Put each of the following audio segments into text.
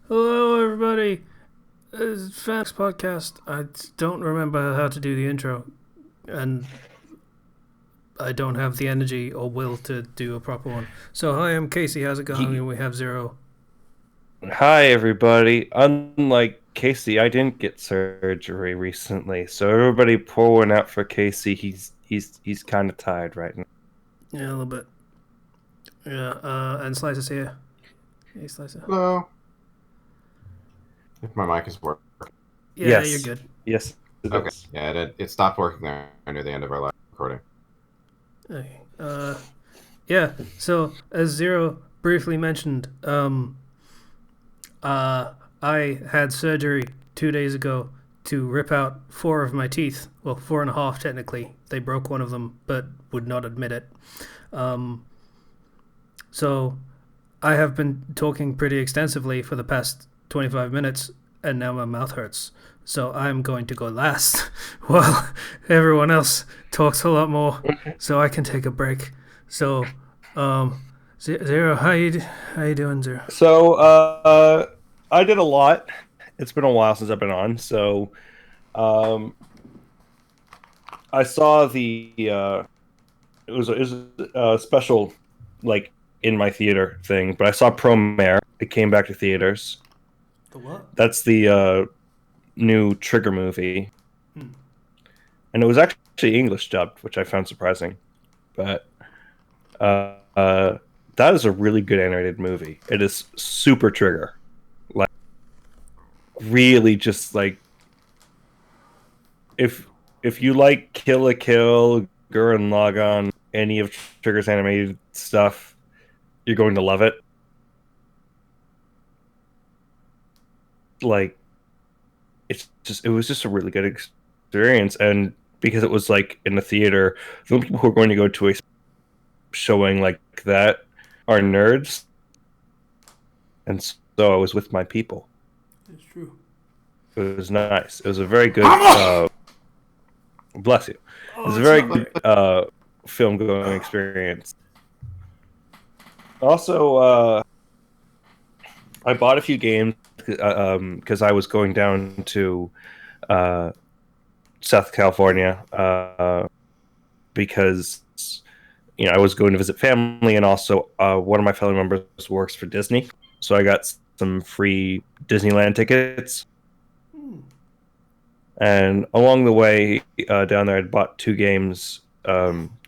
Hello, everybody. This is Fandom podcast. I don't remember how to do the intro, and I don't have the energy or will to do a proper one. So, hi, I'm Casey. How's it going? Ye- And we have Zero. Hi, everybody. Unlike Casey, I didn't get surgery recently, so everybody pour one out for Casey. He's kind of tired right now. Yeah, a little bit. Yeah, and Slicer's here. Hey, Slicer. Hello. If my mic is working. Yeah, you're Yes, good. yes, it Okay. is. Yeah, it stopped working there near the end of our last recording. Okay. Yeah. So, as Zero briefly mentioned, I had surgery 2 days ago to rip out four of my teeth. Well, four and a half technically. They broke one of them, but would not admit it. Um, so I have been talking pretty extensively for the past 25 minutes, and now my mouth hurts. So I'm going to go last while everyone else talks a lot more, so I can take a break. So, um, Zero, how you doing, Zero? So, I did a lot. It's been a while since I've been on, so um, I saw it was a special like in my theater thing, but I saw Promare. It came back to theaters. The what? That's the new Trigger movie, Hmm. and it was actually English dubbed, which I found surprising. But uh, uh, that is a really good animated movie. It is super Trigger, like really just like if if you like Kill a Kill, Gurren Lagann, any of Trigger's animated stuff, you're going to love it. Like it was just a really good experience, and because it was like in the theater, the only people who are going to go to a showing like that are nerds, and so I was with my people. It's true. It was nice. It was a very good. Bless you. It Oh, was a it's very not good like. film going experience. Also, I bought a few games because I was going down to uh, South California because I was going to visit family, and also one of my family members works for Disney, so I got some free Disneyland tickets. Hmm. And along the way down there, I'd bought two games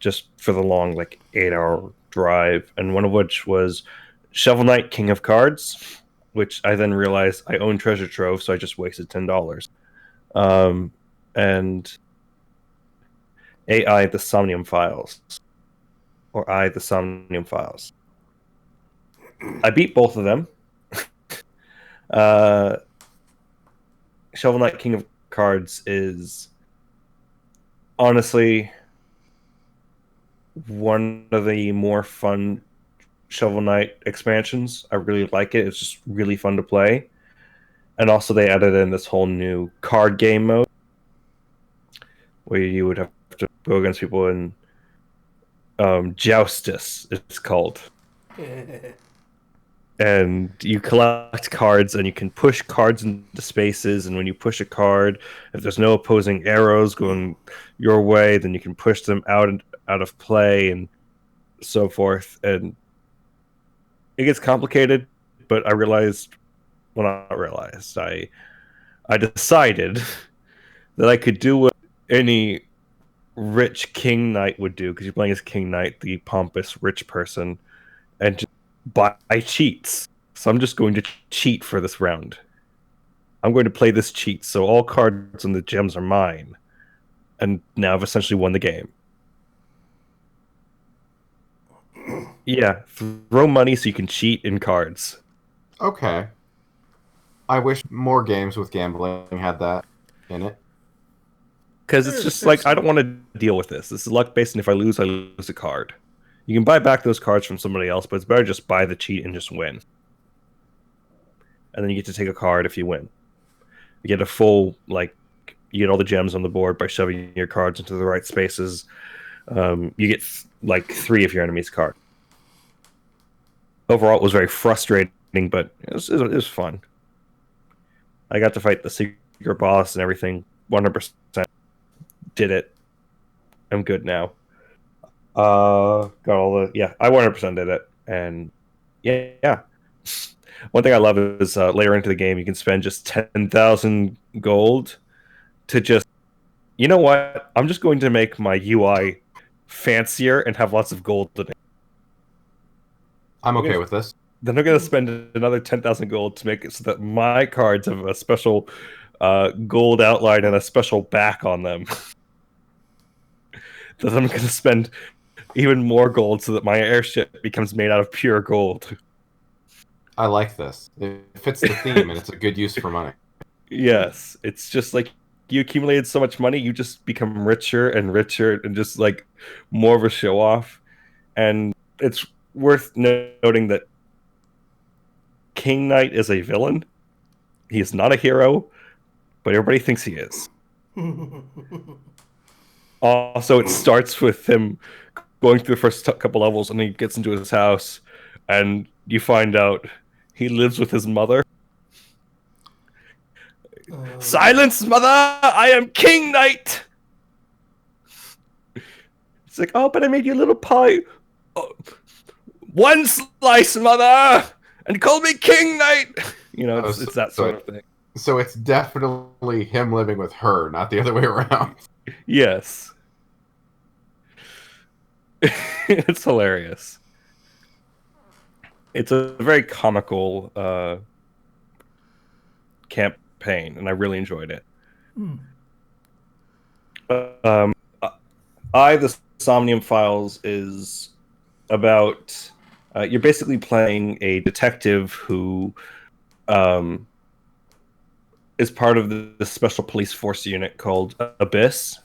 just for the long, like 8 hour drive, and one of which was Shovel Knight King of Cards, which I then realized I own Treasure Trove, so I just wasted $10. Um, and AI the Somnium Files, or I the Somnium Files. I beat both of them. Uh, Shovel Knight King of Cards is honestly one of the more fun Shovel Knight expansions. I really like it. It's just really fun to play. And also, they added in this whole new card game mode where you would have to go against people in Joustus, it's called. And you collect cards and you can push cards into spaces. And when you push a card, if there's no opposing arrows going your way, then you can push them out of play and so forth. And it gets complicated, but I decided that I could do what any rich king knight would do, because you're playing as king knight, the pompous rich person, and just buy cheats. So I'm just going to cheat for this round. I'm going to play this cheat, so all cards and the gems are mine, and now I've essentially won the game. Yeah, throw money so you can cheat in cards. Okay. I wish more games with gambling had that in it. Because it's There's just there's like, I don't some. want to deal with this. This is luck based, and if I lose a card. You can buy back those cards from somebody else, but it's better just buy the cheat and just win. And then you get to take a card if you win. You get a full, like, you get all the gems on the board by shoving your cards into the right spaces. You get like three of your enemy's cards. Overall, it was very frustrating, but it was fun. I got to fight the secret boss and everything. 100% did it. I'm good now. Got all the I 100% did it, and yeah. One thing I love is later into the game you can spend just 10,000 gold to just you know what? I'm just going to make my UI fancier and have lots of gold in it. I'm okay with this. Then I'm going to spend another 10,000 gold to make it so that my cards have a special gold outline and a special back on them. Then I'm going to spend even more gold so that my airship becomes made out of pure gold. I like this. It fits the theme, and it's a good use for money. Yes, it's just like you accumulated so much money, you just become richer and richer and just like more of a show off. And it's worth noting that King Knight is a villain. He is not a hero, but everybody thinks he is. Also, it starts with him going through the first couple levels, and he gets into his house, and you find out he lives with his mother. Silence, mother! I am King Knight! It's like, oh, but I made you a little pie. Oh, one slice, mother! And call me King Knight! You know, it's that sort of thing. So it's definitely him living with her, not the other way around. Yes. It's hilarious. It's a very comical campaign, and I really enjoyed it. The Somnium Files is about you're basically playing a detective who is part of the special police force unit called Abyss,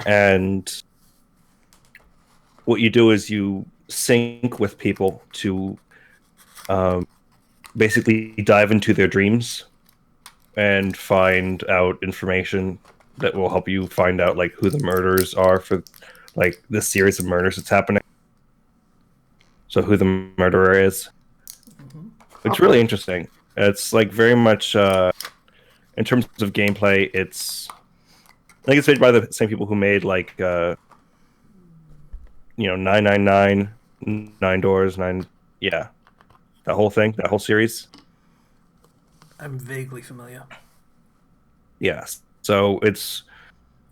and what you do is you sync with people to basically dive into their dreams and find out information that will help you find out like who the murderers are for like this series of murders that's happening. So who the murderer is. It's really interesting. It's like very much in terms of gameplay, I think it's made by the same people who made like 999, Nine Doors, that whole thing, that whole series. I'm vaguely familiar. Yes. So it's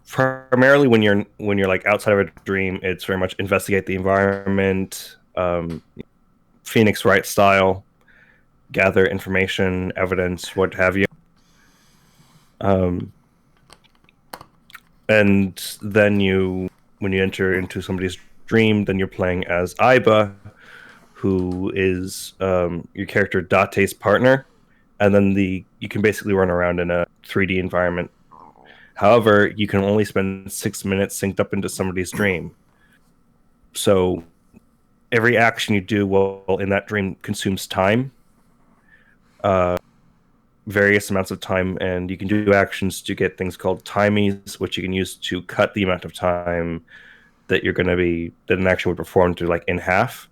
primarily when you're like outside of a dream, it's very much investigate the environment, Phoenix Wright style, gather information, evidence, what have you. And then when you enter into somebody's dream, then you're playing as Aiba, who is your character Date's partner, and then you can basically run around in a 3D environment. However, you can only spend 6 minutes synced up into somebody's dream. So every action you do while in that dream consumes time, various amounts of time, and you can do actions to get things called timies, which you can use to cut the amount of time that an action would perform to like in half.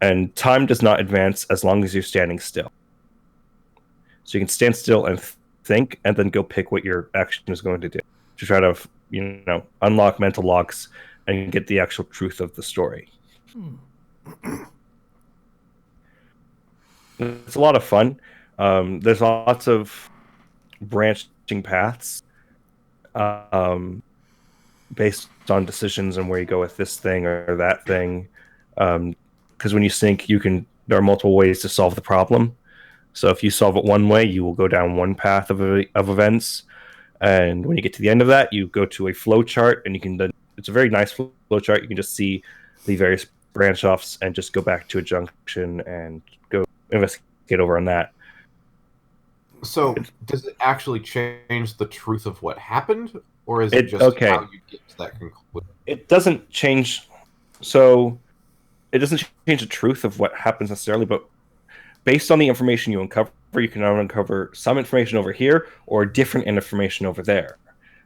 And time does not advance as long as you're standing still. So you can stand still and think, and then go pick what your action is going to do to try to, unlock mental locks and get the actual truth of the story. It's a lot of fun. There's lots of branching paths based on decisions and where you go with this thing or that thing. Because when you sync, there are multiple ways to solve the problem. So if you solve it one way, you will go down one path of events, and when you get to the end of that, you go to a flow chart, and it's a very nice flow chart. You can just see the various branch offs and just go back to a junction and go investigate over on that. So does it actually change the truth of what happened, or is it just how you get to that conclusion? It doesn't change. So it doesn't change the truth of what happens necessarily, but based on the information you uncover, you can uncover some information over here or different information over there.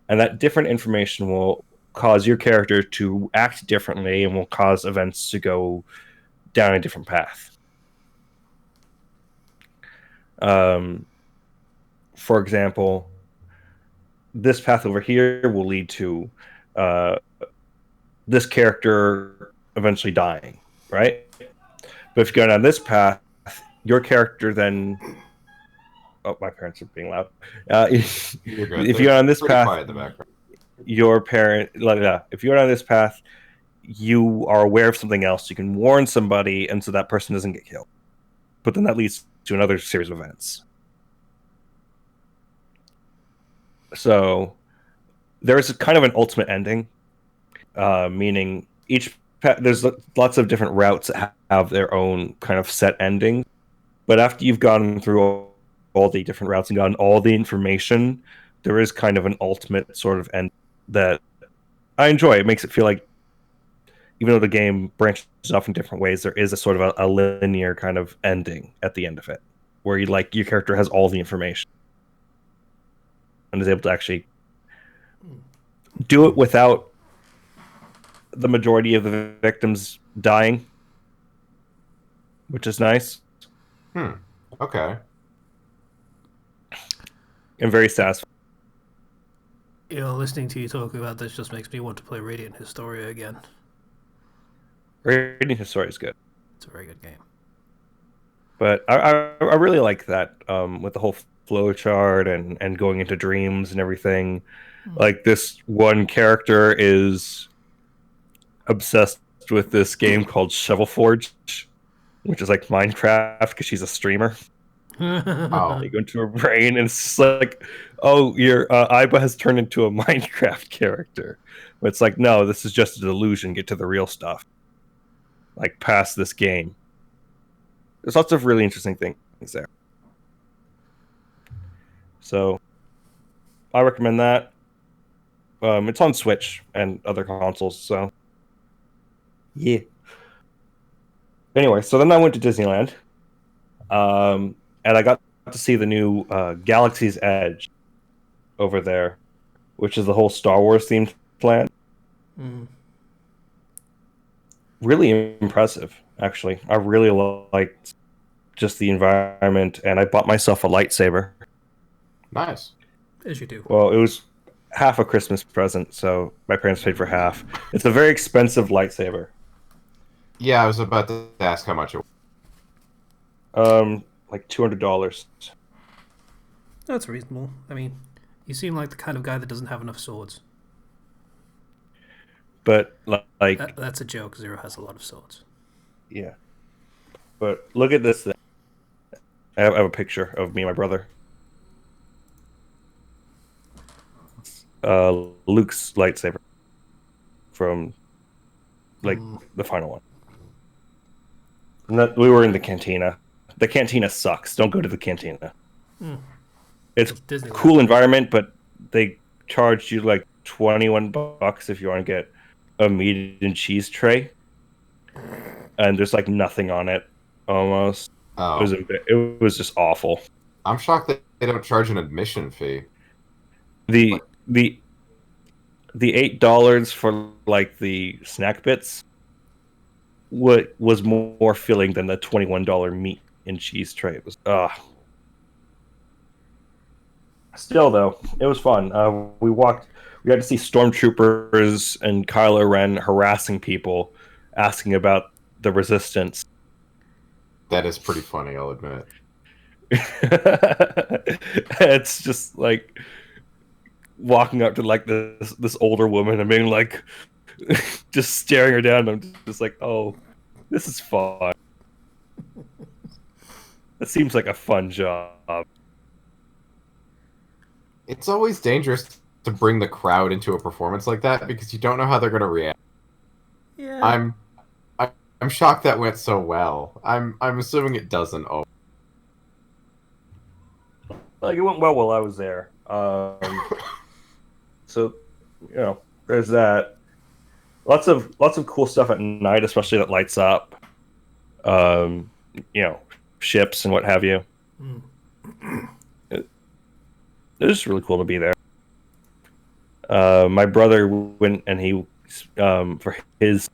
And that different information will cause your character to act differently and will cause events to go down a different path. for example, this path over here will lead to this character eventually dying, right? But if you go down this path, your character then... Oh, my parents are being loud. If You're good. you go on this path, quiet in the background. your parent, if you go down this path, you are aware of something else. You can warn somebody, and so that person doesn't get killed. But then that leads to another series of events. So there's kind of an ultimate ending, meaning there's lots of different routes that have their own kind of set ending. But after you've gone through all the different routes and gotten all the information, there is kind of an ultimate sort of end that I enjoy. It makes it feel like, even though the game branches off in different ways, there is a sort of a linear kind of ending at the end of it, where your character has all the information and is able to actually do it without the majority of the victims dying, which is nice. Okay. And very satisfying. Listening to you talk about this just makes me want to play Radiant Historia again. Radiant Historia is good. It's a very good game. But I really like that, with the whole flowchart and going into dreams and everything. Like, this one character is obsessed with this game called Shovel Forge, which is like Minecraft because she's a streamer. Oh. They go into her brain, and it's just like, oh, your Aiba has turned into a Minecraft character. But it's like, no, this is just a delusion. Get to the real stuff. Like, past this game. There's lots of really interesting things there. So, I recommend that. It's on Switch and other consoles, so yeah. Anyway, so then I went to Disneyland, and I got to see the new Galaxy's Edge over there, which is the whole Star Wars themed land. Really impressive, actually. I really liked just the environment, and I bought myself a lightsaber. Nice. As you do. Well, it was half a Christmas present, so my parents paid for half. It's a very expensive lightsaber. Yeah, I was about to ask how much it was. Like $200. That's reasonable. I mean, you seem like the kind of guy that doesn't have enough swords. But, like... That's a joke. Zero has a lot of swords. Yeah. But look at this thing. I have a picture of me and my brother. Luke's lightsaber. From, like, the final one. We were in the cantina. The cantina sucks. Don't go to the cantina. It's a cool environment, but they charge you like $21 if you want to get a meat and cheese tray, and there's like nothing on it almost. Oh. It was just awful. I'm shocked that they don't charge an admission fee. The $8 for like the snack bits was more filling than the $21 meat and cheese tray. It was Still though, it was fun. We had to see stormtroopers and Kylo Ren harassing people, asking about the Resistance. That is pretty funny, I'll admit. It's just like walking up to like this older woman and being like, just staring her down. And I'm just like, oh, this is fun. That seems like a fun job. It's always dangerous to bring the crowd into a performance like that because you don't know how they're going to react. Yeah. I'm shocked that went so well. I'm assuming it doesn't. Oh. Like, it went well while I was there. So, there's that. Lots of cool stuff at night, especially that lights up. Ships and what have you. It was really cool to be there. My brother went, and he for his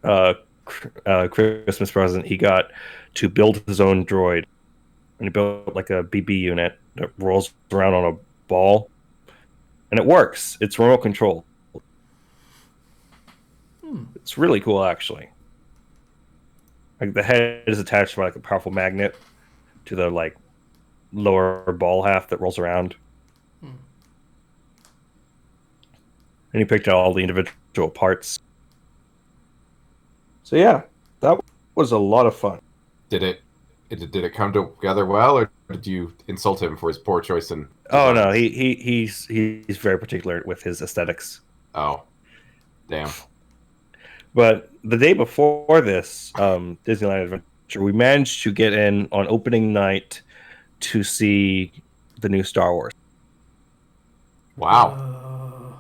Christmas present, he got to build his own droid, and he built like a BB unit that rolls around on ball, and it works. It's remote control. It's really cool, actually. Like the head is attached by like a powerful magnet to the like lower ball half that rolls around. And he picked out all the individual parts. So yeah, that was a lot of fun. Did it come together well, or did you insult him for his poor choice in Oh designs? no, he's very particular with his aesthetics. Oh, damn. But the day before this Disneyland Adventure, we managed to get in on opening night to see the new Star Wars. Wow.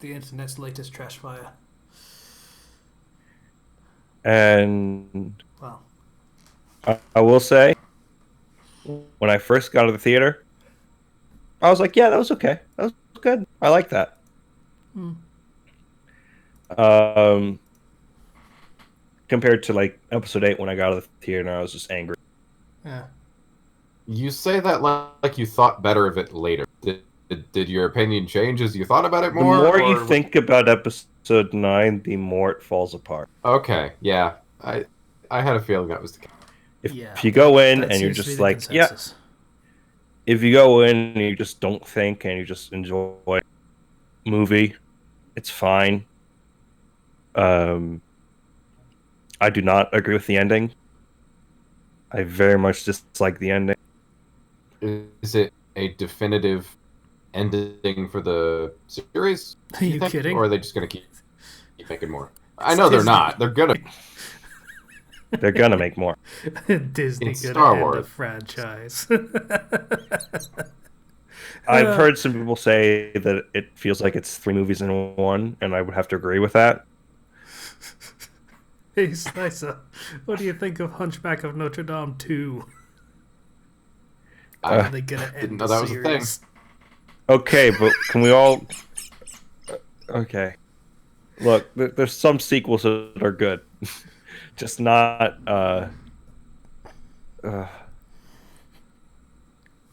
The internet's latest trash fire. And Wow. I will say, when I first got to the theater, I was like, yeah, that was okay. That was good. I like that. Compared to like episode 8 when I got out of the theater and I was just angry. Yeah. You say that like you thought better of it later. Did your opinion change as you thought about it more? The more you think about episode 9, the more it falls apart. Okay, yeah. I had a feeling that was the case. If you go in and you're just like, consensus. yeah. If you go in and you just don't think and you just enjoy the movie, it's fine. I do not agree with the ending. I very much dislike the ending. Is it a definitive ending for the series? Are you kidding? Or are they just going to keep making more? I know they're not. They're gonna. They're gonna make more. Disney It's gonna Star end Wars. a franchise. I've heard some people say that it feels like it's 3 movies in one, and I would have to agree with that. Hey, Slicer, what do you think of Hunchback of Notre Dame 2? Are they gonna end Didn't know that was a thing. Okay, but can we all... Okay. Look, there's some sequels that are good. Just not...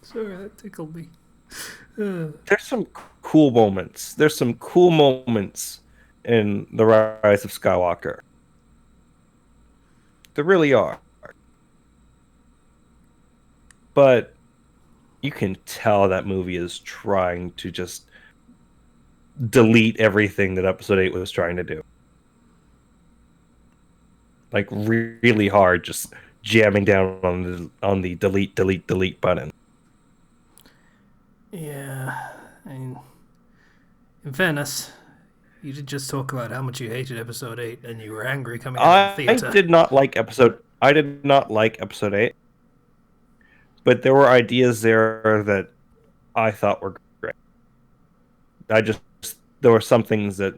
Sorry, that tickled me. There's some cool moments. There's some cool moments in The Rise of Skywalker. There really are. But you can tell that movie is trying to just delete everything that Episode 8 was trying to do. Like, really hard, just jamming down on the delete button. Yeah, I mean, in fairness, you did just talk about how much you hated Episode 8 and you were angry coming out of the theater. I did not like Episode 8, but there were ideas there that I thought were great. There were some things that,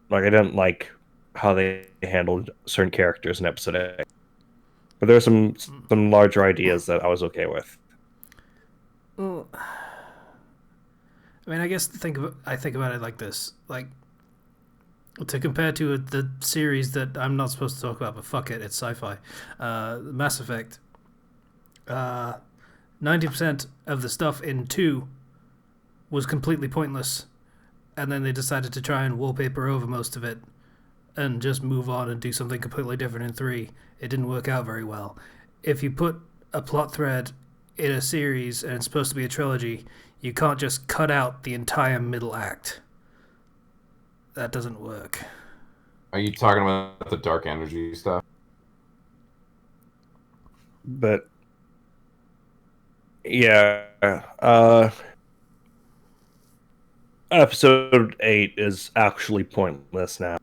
like, I didn't like how they handled certain characters in Episode 8. But there were some larger ideas that I was okay with. Well, I mean, I guess I think about it like this. Like, to compare to the series that I'm not supposed to talk about, but fuck it, it's sci-fi. Mass Effect. 90% of the stuff in 2 was completely pointless. And then they decided to try and wallpaper over most of it and just move on and do something completely different in 3. It didn't work out very well. If you put a plot thread in a series and it's supposed to be a trilogy, you can't just cut out the entire middle act. That doesn't work. Are you talking about the dark energy stuff? But yeah, Episode 8 is actually pointless now.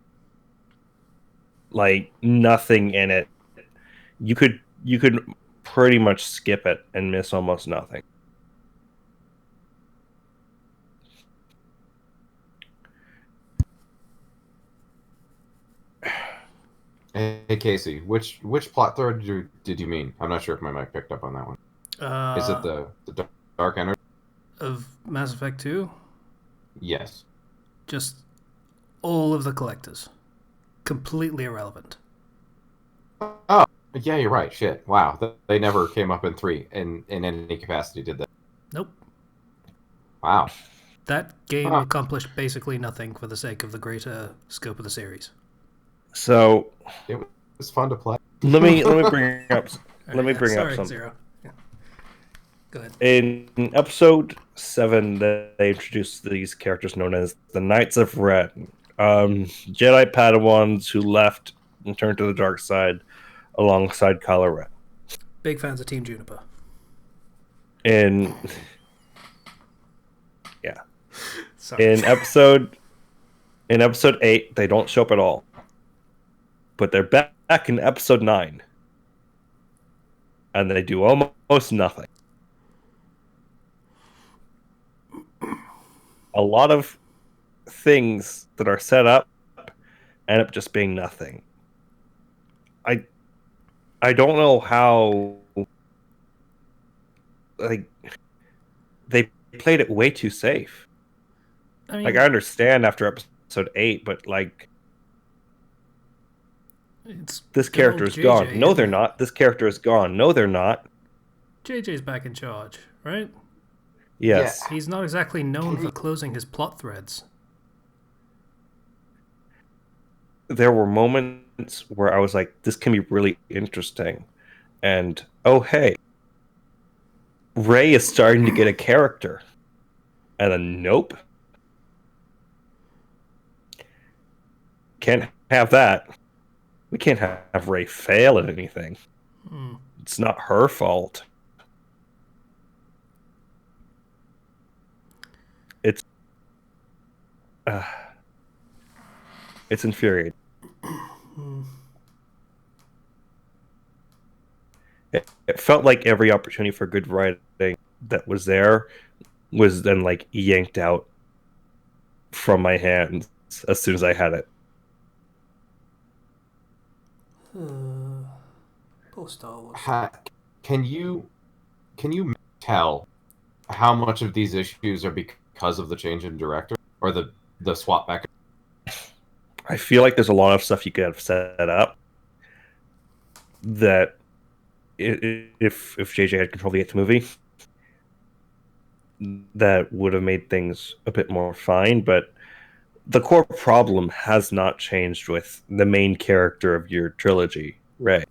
Like, nothing in it. You could pretty much skip it and miss almost nothing. Hey Casey, which plot thread did you mean? I'm not sure if my mic picked up on that one. Is it the dark energy of Mass Effect 2? Yes. Just all of the collectors. Completely irrelevant. Oh, yeah, you're right. Shit. Wow. They never came up in 3 in any capacity, did they? Nope. Wow. That game Huh. accomplished basically nothing for the sake of the greater scope of the series. So It was fun to play. let me bring up Sorry, something. Zero. Yeah. Go ahead. In episode 7, they introduced these characters known as the Knights of Ren, Jedi Padawans who left and turned to the dark side alongside Kylo Ren. Big fans of Team Juniper. In yeah, Sorry. in episode 8, they don't show up at all, but they're back in episode 9, and they do almost nothing. A lot of things that are set up end up just being nothing. I don't know how, like, they played it way too safe. I mean, Like, I understand after episode 8, but like, it's this good character old is JJ, gone. No, isn't they're it? not. This character is gone. No, they're not. JJ's back in charge, right? Yes. Yeah. He's not exactly known Can for we- closing his plot threads. There were moments where I was like, this can be really interesting. And, oh, hey, Rey is starting to get a character. And then, nope. Can't have that. We can't have Rey fail at anything. Hmm. It's not her fault. It's it's infuriating. It felt like every opportunity for good writing that was there was then like yanked out from my hands as soon as I had it. Poor Star Wars. Can you tell how much of these issues are because of the change in director or the swap back? I feel like there's a lot of stuff you could have set up that if JJ had control of the 8th movie, that would have made things a bit more fine, but the core problem has not changed with the main character of your trilogy, Rey.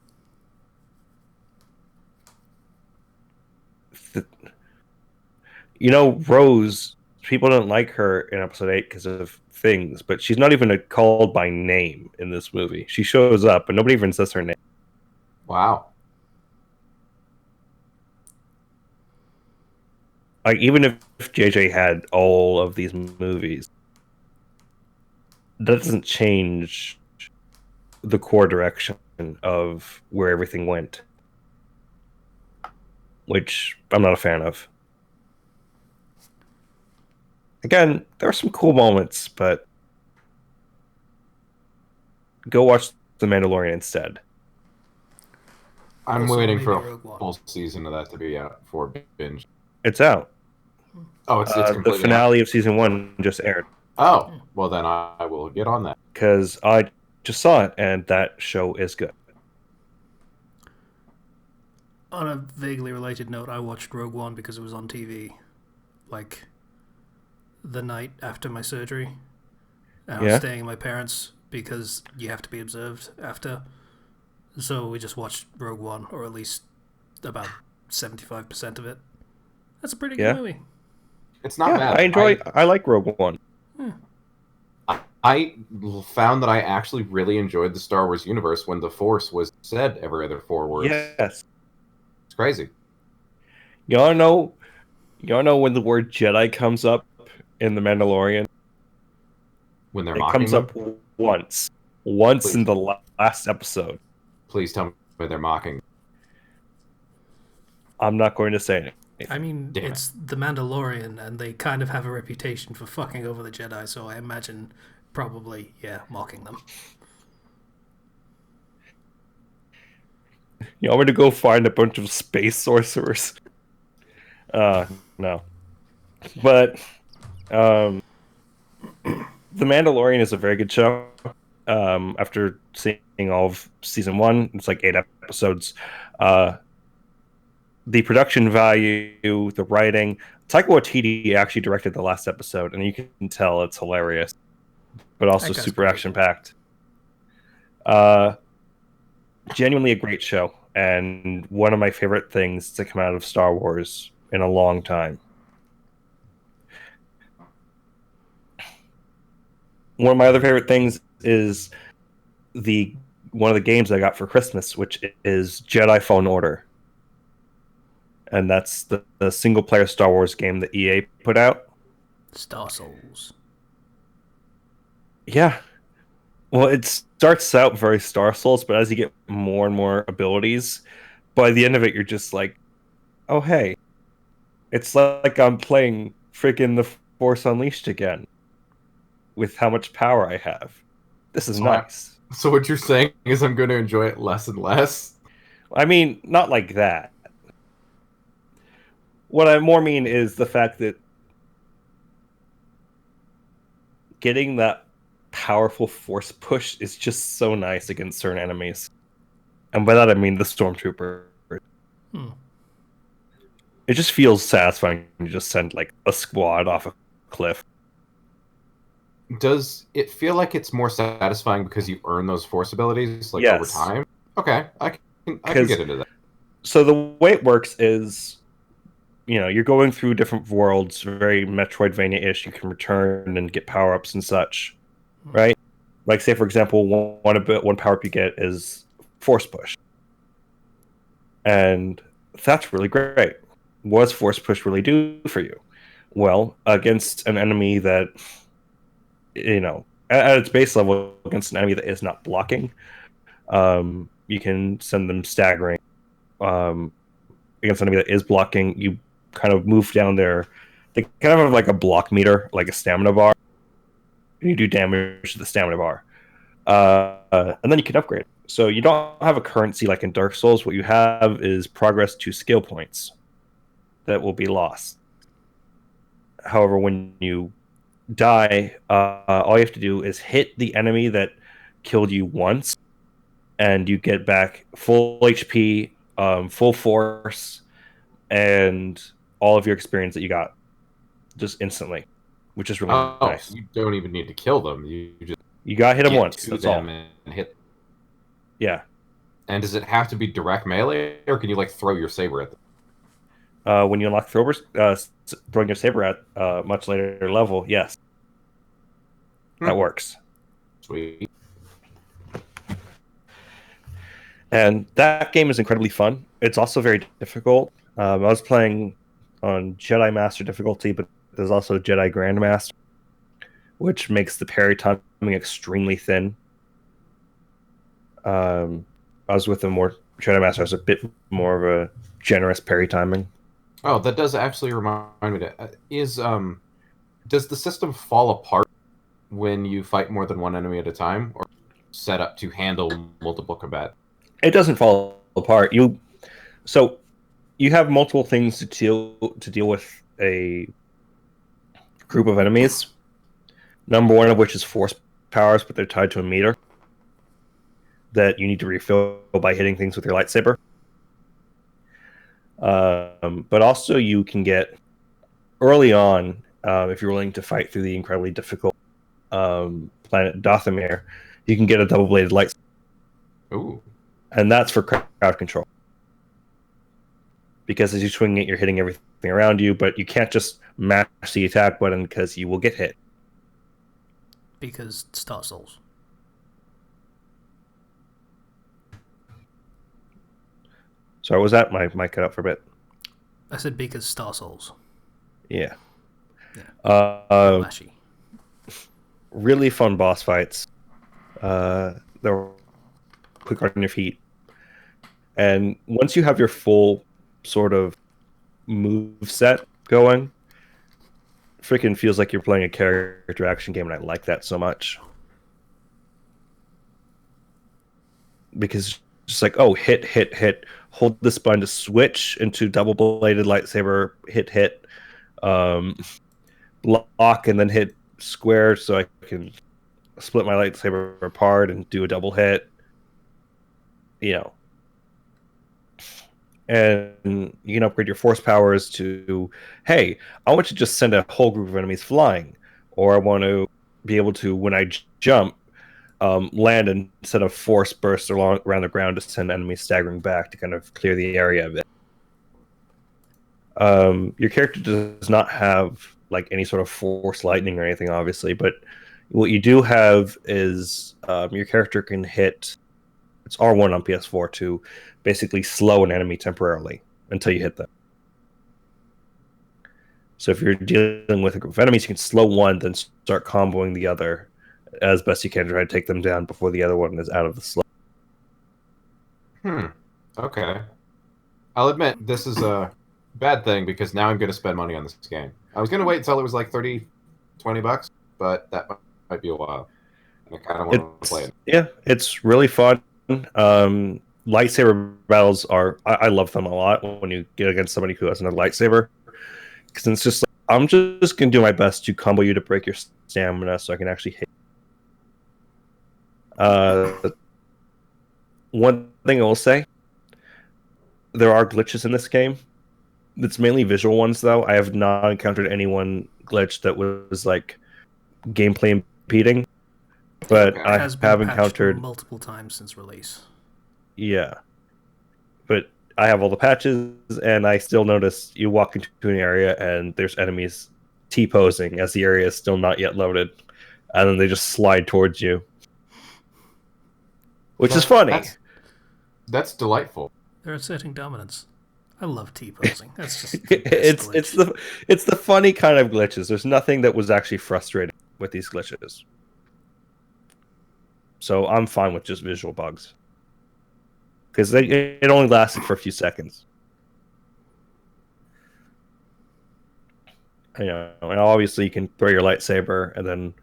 Rose, people don't like her in episode 8 because of things, but she's not even called by name in this movie. She shows up, and nobody even says her name. Wow. Like, even if JJ had all of these movies, that doesn't change the core direction of where everything went, which I'm not a fan of. Again, there are some cool moments, but go watch The Mandalorian instead. I'm Also, waiting maybe for Rogue a One. full season of that to be out for binge. It's out. Oh, it's The completely finale of season 1 just aired out. Oh, well then I will get on that. because I just saw it, and that show is good. On a vaguely related note, I watched Rogue One because it was on TV, like, the night after my surgery. And I was Yeah? staying at my parents' because you have to be observed after. So we just watched Rogue One, or at least about 75% of it. That's a pretty good Yeah? movie. It's not bad. I like Rogue One. I found that I actually really enjoyed the Star Wars universe when the Force was said every other 4 words. Yes. It's crazy. You all know when the word Jedi comes up in The Mandalorian? When they're It mocking comes them, up once. Once Please. in the last episode. please tell me they're mocking. I'm not going to say anything. I mean, Damn it's The Mandalorian, and they kind of have a reputation for fucking over the Jedi, so I imagine probably, yeah, mocking them. You want me to go find a bunch of space sorcerers? No. But The Mandalorian is a very good show. After seeing all of season 1, it's like 8 episodes. The production value, the writing, Taika Waititi actually directed the last episode, and you can tell it's hilarious, but also That guy's super great. action packed. Genuinely a great show, and one of my favorite things to come out of Star Wars in a long time. One of my other favorite things is one of the games I got for Christmas, which is Jedi Fallen Order. And that's the single player Star Wars game that EA put out. Star Souls. Yeah. Well, it starts out very Star Souls, but as you get more and more abilities, by the end of it, you're just like, oh, hey, it's like I'm playing freaking The Force Unleashed again with how much power I have. This is nice. So what you're saying is I'm going to enjoy it less and less? I mean, not like that. What I more mean is the fact that getting that powerful force push is just so nice against certain enemies. And by that I mean the stormtrooper. It just feels satisfying to just send like a squad off a cliff. Does it feel like it's more satisfying because you earn those force abilities like over time? Okay, I can get into that. So the way it works is, you're going through different worlds, very Metroidvania-ish. You can return and get power-ups and such, right? Like, say, for example, one power-up you get is Force Push. And that's really great. What does Force Push really do for you? Well, against an enemy that, at its base level, against an enemy that is not blocking, you can send them staggering. Against an enemy that is blocking, you kind of move down there. They kind of have like a block meter, like a stamina bar. And you do damage to the stamina bar. And then you can upgrade. So you don't have a currency like in Dark Souls. What you have is progress to skill points that will be lost. However, when you die, all you have to do is hit the enemy that killed you once, and you get back full HP, full force, and all of your experience that you got just instantly, which is really nice. You don't even need to kill them. You got to hit them once. That's all. And hit. Yeah. And does it have to be direct melee, or can you like throw your saber at them? When you unlock throwing your saber at a much later level, yes, that works. Sweet. And that game is incredibly fun. It's also very difficult. I was playing on Jedi Master difficulty, but there's also Jedi Grandmaster, which makes the parry timing extremely thin. I was with a more Jedi Master has a bit more of a generous parry timing. Oh, that does actually remind me does the system fall apart when you fight more than one enemy at a time, or set up to handle multiple combat? It doesn't fall apart. You have multiple things to deal with a group of enemies. Number one of which is force powers, but they're tied to a meter that you need to refill by hitting things with your lightsaber. But also you can get early on, if you're willing to fight through the incredibly difficult planet Dothamir, you can get a double-bladed lightsaber. Ooh. And that's for crowd control. Because as you swing it, you're hitting everything around you, but you can't just mash the attack button because you will get hit. Because Star Souls. Sorry, was that my cut out for a bit? I said because Star Souls. Yeah. Flashy. Really fun boss fights. They're quick on your feet. And once you have your full sort of move set going, freaking feels like you're playing a character action game, and I like that so much. Because it's just like, oh, hit, hold this button to switch into double-bladed lightsaber, hit, block, and then hit square so I can split my lightsaber apart and do a double hit. and you can upgrade your force powers to, hey, I want to just send a whole group of enemies flying, or I want to be able to, when I jump, land and set a force burst around the ground to send enemies staggering back to kind of clear the area of it. Your character does not have like any sort of force lightning or anything, obviously, but what you do have is your character can hit. It's R1 on PS4 to basically slow an enemy temporarily until you hit them. So if you're dealing with a group of enemies, you can slow one, then start comboing the other as best you can to try to take them down before the other one is out of the slow. Okay. I'll admit, this is a bad thing because now I'm going to spend money on this game. I was going to wait until it was like $30, $20, but that might be a while. And I kind of want to play it. Yeah, it's really fun. Lightsaber battles are... I love them a lot when you get against somebody who has another lightsaber. Because it's just like, I'm just going to do my best to combo you to break your stamina so I can actually hit. One thing I will say, there are glitches in this game. It's mainly visual ones, though. I have not encountered anyone glitch that was like gameplay impeding, but Okay. I have encountered multiple times since release. Yeah, but I have all the patches, and I still notice you walk into an area and there's enemies T-posing as the area is still not yet loaded, and then they just slide towards you, which is funny. That's delightful. They're asserting dominance. I love T-posing. That's just the best it's the funny kind of glitches. There's nothing that was actually frustrating with these glitches, so I'm fine with just visual bugs because it only lasted for a few seconds. You know, and obviously you can throw your lightsaber and then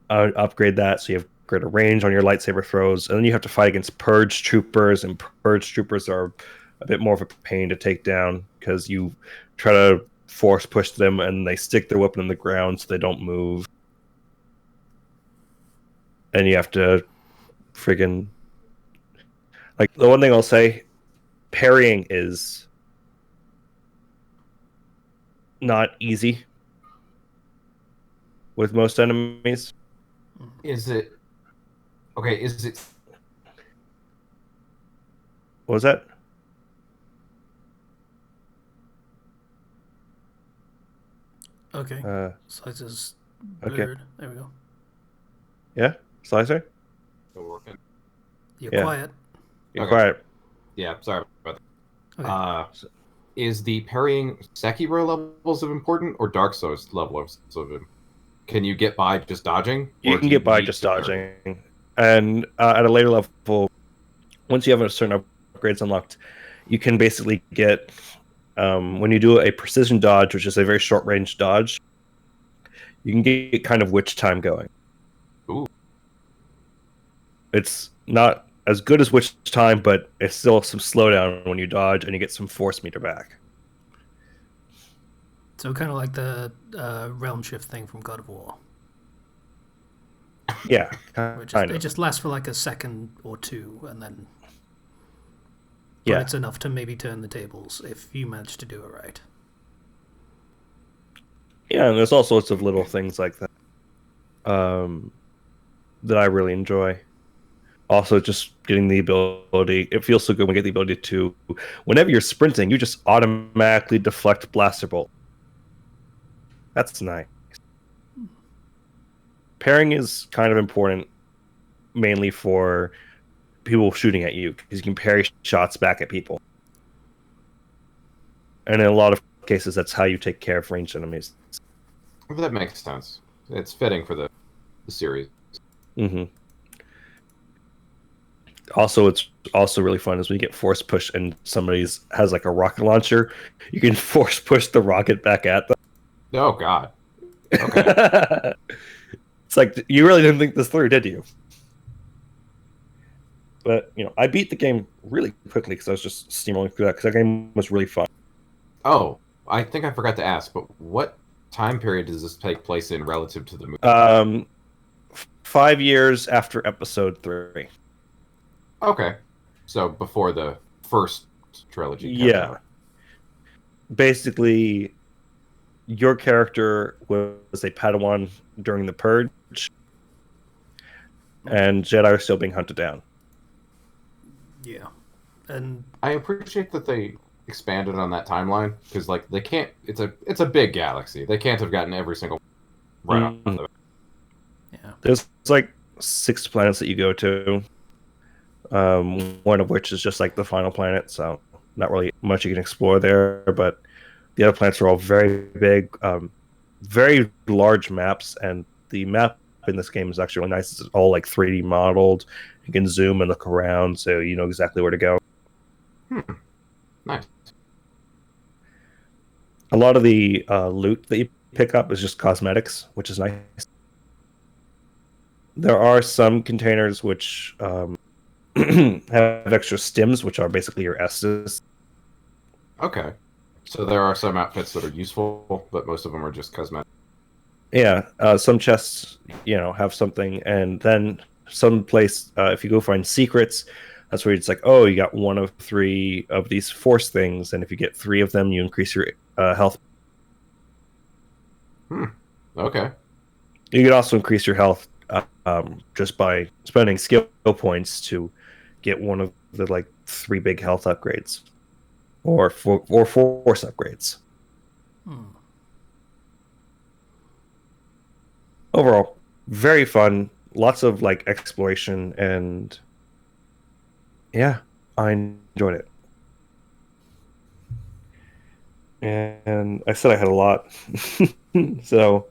upgrade that so you have greater range on your lightsaber throws, and then you have to fight against purge troopers, and purge troopers are a bit more of a pain to take down because you try to force push them and they stick their weapon in the ground so they don't move, and you have to friggin' like, the one thing I'll say, parrying is not easy with most enemies. Is it... Okay, is it... What was that? Okay. Slices blurred. Okay. There we go. Yeah? Slicer? You're quiet. You're quiet. Yeah, sorry about that. Okay. Is the parrying Sekiro levels of important or Dark Souls levels of it? Can you get by just dodging? You can get by just dodging. And at a later level, once you have a certain upgrades unlocked, you can basically get, when you do a precision dodge, which is a very short range dodge, you can get kind of witch time going. Ooh. It's not as good as witch time, but it's still some slowdown when you dodge, and you get some force meter back. So kind of like the realm shift thing from God of War. Yeah, It just lasts for like a second or two, and then... But it's enough to maybe turn the tables if you manage to do it right. Yeah, and there's all sorts of little things like that that I really enjoy. Also, just getting the ability, it feels so good when you get the ability to, whenever you're sprinting, you just automatically deflect blaster bolt. That's nice. Parrying is kind of important, mainly for people shooting at you, because you can parry shots back at people. And in a lot of cases, that's how you take care of ranged enemies. That makes sense. It's fitting for the series. Mm-hmm. Also, it's also really fun is when you get force push and somebody has like a rocket launcher, you can force push the rocket back at them. Oh, God. Okay. It's like, you really didn't think this through, did you? But, you know, I beat the game really quickly because I was just steamrolling through that because that game was really fun. Oh, I think I forgot to ask, but what time period does this take place in relative to the movie? 5 years after episode 3. Okay. So before the first trilogy. Yeah. Basically, your character was a Padawan during the Purge, and Jedi are still being hunted down. Yeah, and I appreciate that they expanded on that timeline because, like, they can't. It's a big galaxy. They can't have gotten every single right off the bat. yeah, There's like 6 planets that you go to. One of which is just like the final planet, so not really much you can explore there. But the other planets are all very big, very large maps, and the map in this game is actually really nice. It's all like 3D modeled. You can zoom and look around, so you know exactly where to go. Nice. A lot of the loot that you pick up is just cosmetics, which is nice. There are some containers which have extra stims, which are basically your S's. Okay. So there are some outfits that are useful, but most of them are just cosmetic. Yeah, some chests, have something, and then some place, if you go find secrets, that's where it's like, oh, you got 1 of 3 of these force things, and if you get 3 of them, you increase your health. Okay. You can also increase your health just by spending skill points to get one of the like 3 big health upgrades, or force upgrades. Overall, very fun. Lots of like exploration, and yeah, I enjoyed it. And I said I had a lot. So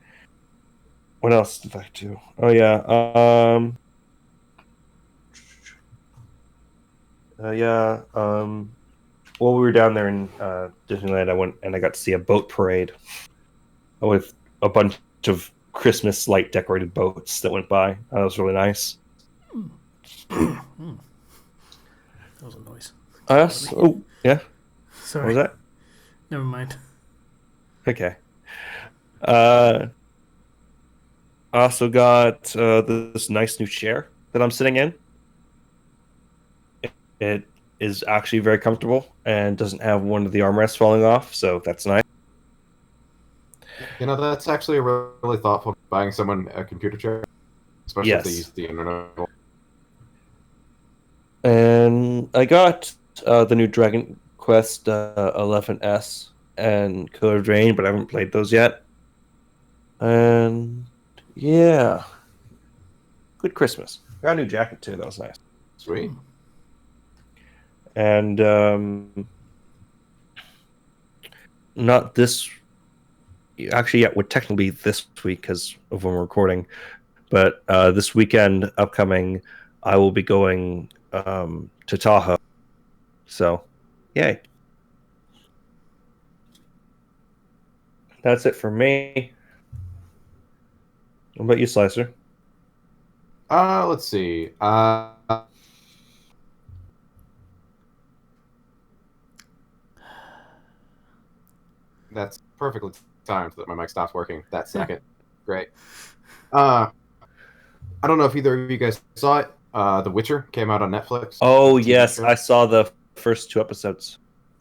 what else did I do? Oh yeah. While we were down there in Disneyland, I went and I got to see a boat parade with a bunch of Christmas light decorated boats that went by. That was really nice. that was a noise. Oh, yeah. Sorry. What was that? Never mind. Okay. I also got this nice new chair that I'm sitting in. It is actually very comfortable and doesn't have one of the armrests falling off, so that's nice. You know, that's actually really thoughtful, buying someone a computer chair, especially if they Yes. use the internet. And I got the new Dragon Quest 11S and Code of Drain, but I haven't played those yet. And yeah, good Christmas. I got a new jacket too. That was nice. Sweet. And not this. Actually, yeah, it would technically be this week because of when we're recording. But this weekend upcoming, I will be going to Tahoe. So, yay. That's it for me. What about you, Slicer? Let's see. That's perfectly timed that my mic stops working that second. Great. I don't know if either of you guys saw it. The Witcher came out on Netflix. Oh, TV yes. show. I saw the first 2 episodes.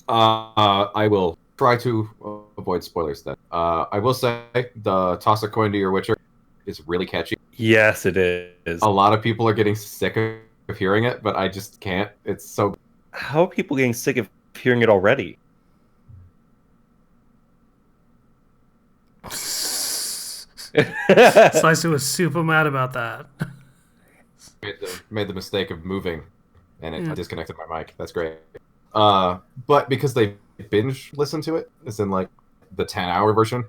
I will try to avoid spoilers then. I will say the toss a coin to your Witcher is really catchy. Yes, it is. A lot of people are getting sick of hearing it, but I just can't. It's so... How are people getting sick of hearing it already? Slicer was super mad about that. Made the mistake of moving, and it disconnected my mic. That's great. But because they binge listen to it, it's in like the 10-hour version.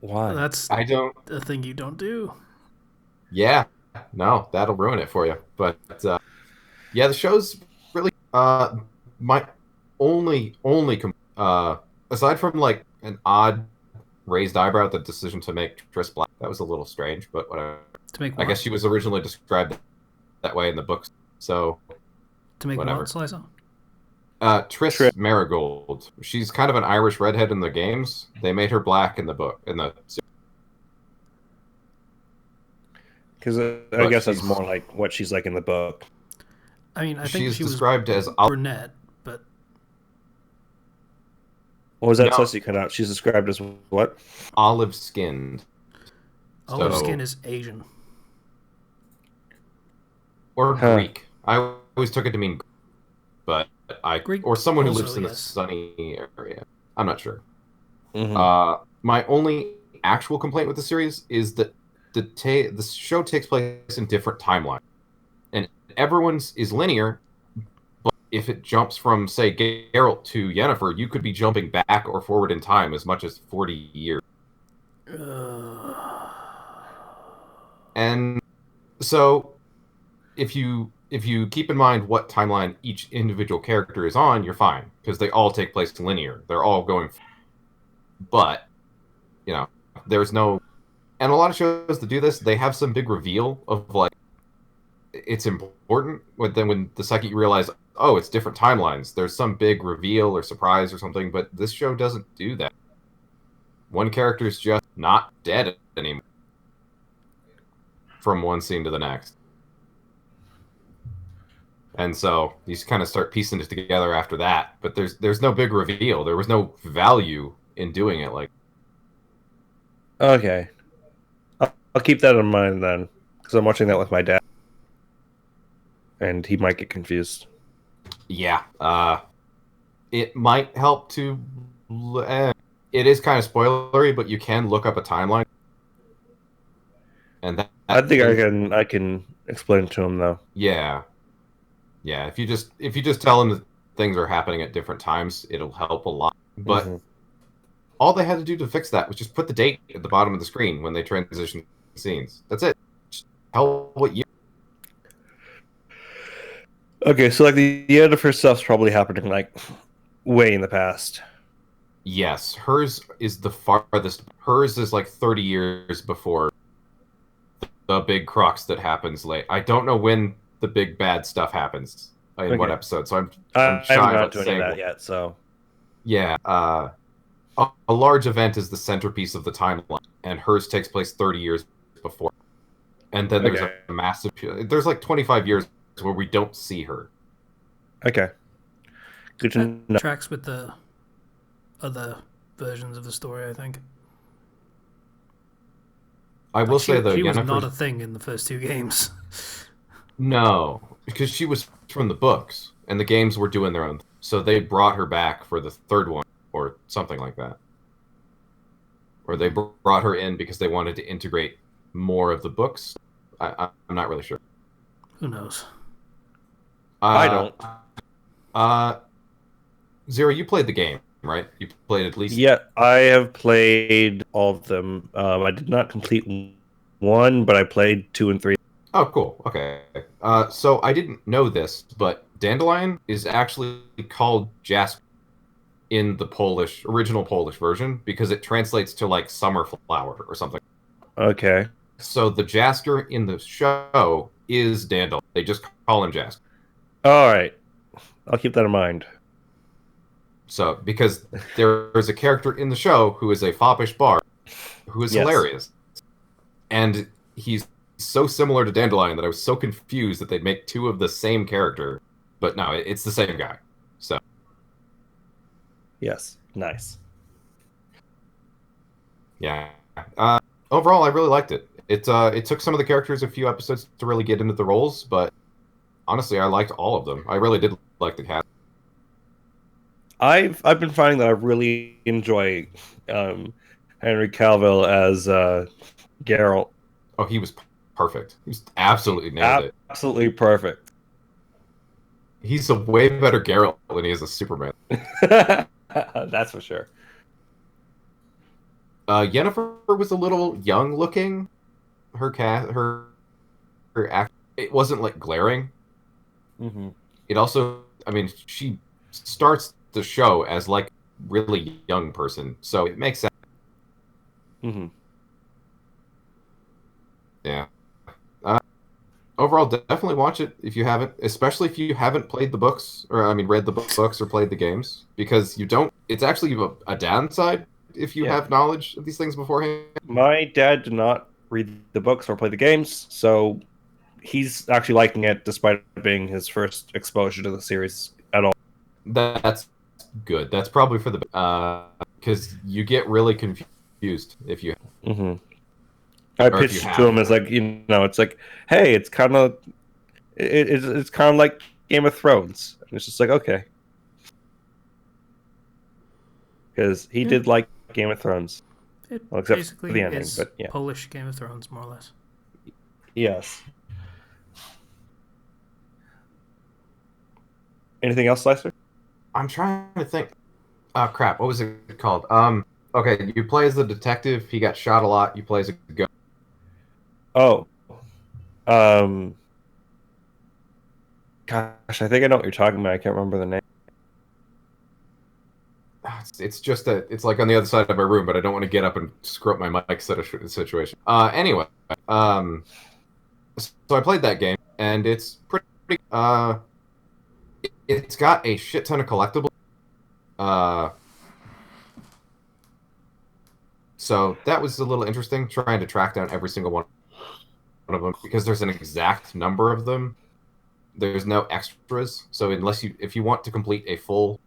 Why? That's I don't... a thing you don't do. Yeah, no, that'll ruin it for you. But yeah, the show's really my only aside from like an odd raised eyebrow at the decision to make Triss black. That was a little strange, but whatever. To make I what? guess she was originally described that way in the books, so To make whatever. what, Slicer? Triss Marigold. She's kind of an Irish redhead in the games. They made her black in the book in the. Because I guess that's more like what she's like in the book. I mean, I think She's she was described as brunette, but What was that No. Ceci cut out? She's described as what? Olive skinned. Olive skin is Asian. Or Huh. Greek. I always took it to mean but Greek or someone who also, lives in a yes. sunny area. I'm not sure. Mm-hmm. My only actual complaint with the series is that the show takes place in different timelines, and everyone's is linear. But if it jumps from, say, Geralt to Yennefer, you could be jumping back or forward in time as much as 40 years. And so, if you keep in mind what timeline each individual character is on, you're fine because they all take place linear. They're all going, but there's no. And a lot of shows that do this, they have some big reveal of like it's important. But then when the second you realize, oh, it's different timelines, there's some big reveal or surprise or something. But this show doesn't do that. One character is just not dead anymore from one scene to the next. And so you just kind of start piecing it together after that. But there's no big reveal. There was no value in doing it. Like, Okay. I'll keep that in mind then, because I'm watching that with my dad, and he might get confused. yeah, it might help to. It is kind of spoilery, but you can look up a timeline, and I think I can explain it to him though. Yeah. If you just tell them that things are happening at different times, it'll help a lot. But all they had to do to fix that was just put the date at the bottom of the screen when they transition scenes. That's it. Just tell what year. Okay, so like the end of her stuff's probably happening like way in the past. Yes, hers is the farthest. Hers is like 30 years before the big crux that happens late. I don't know when the big bad stuff happens in what episode, so I'm I shy haven't of got to any of that yet. So yeah, a large event is the centerpiece of the timeline, and hers takes place 30 years before. And then there's a massive. There's like 25 years where we don't see her. Okay. Good to know. Tracks with the other versions of the story, I think. I will say though, she was not a thing in the first two games. No, because she was from the books, and the games were doing their own. So they brought her back for the third one, or something like that. Or they brought her in because they wanted to integrate more of the books. I'm not really sure. Who knows? I don't. Zero, you played the game, right? You played at least. Yeah, I have played all of them. I did not complete one, but I played 2 and 3. Oh, cool. Okay. So I didn't know this, but dandelion is actually called jasper in the original Polish version because it translates to like summer flower or something. Okay. So the Jasker in the show is dandelion. They just call him Jasker. All right. I'll keep that in mind. So because there's a character in the show who is a foppish bard who is hilarious, and he's so similar to Dandelion that I was so confused that they'd make two of the same character, but no, it's the same guy. So yes, nice. Yeah. Overall, I really liked it. It took some of the characters a few episodes to really get into the roles, but honestly, I liked all of them. I really did like the cast. I've been finding that I really enjoy Henry Cavill as Geralt. Oh, he was perfect. He was absolutely nailed it. Absolutely perfect. He's a way better Geralt than he is a Superman. That's for sure. Yennefer was a little young looking. Her act, it wasn't like glaring. Mm-hmm. It also, I mean, she starts the show as like really young person, so it makes sense. Mm-hmm. Yeah. Overall, definitely watch it if you haven't, especially if you haven't played the books, or I mean, read the books or played the games, because you don't. It's actually a downside if you have knowledge of these things beforehand. My dad did not read the books or play the games, so he's actually liking it despite it being his first exposure to the series at all. That's good. That's probably for the because you get really confused if you I or if you pitched it to have. him as like, it's like, hey, it's kind of it's kind of like Game of Thrones. And it's just like, okay, because he did like Game of Thrones, It well, except for basically the ending. is But yeah, Polish Game of Thrones, more or less. yes. Anything else, Slicer? I'm trying to think. Oh crap! What was it called? Okay, you play as the detective. He got shot a lot. You play as a ghost. Oh, um, gosh, I think I know what you're talking about. I can't remember the name. It's just that it's like on the other side of my room, but I don't want to get up and screw up my mic situation. Anyway, so I played that game, and it's pretty. It's got a shit ton of collectibles. So that was a little interesting, trying to track down every single one of them because there's an exact number of them. There's no extras, so if you want to complete a full,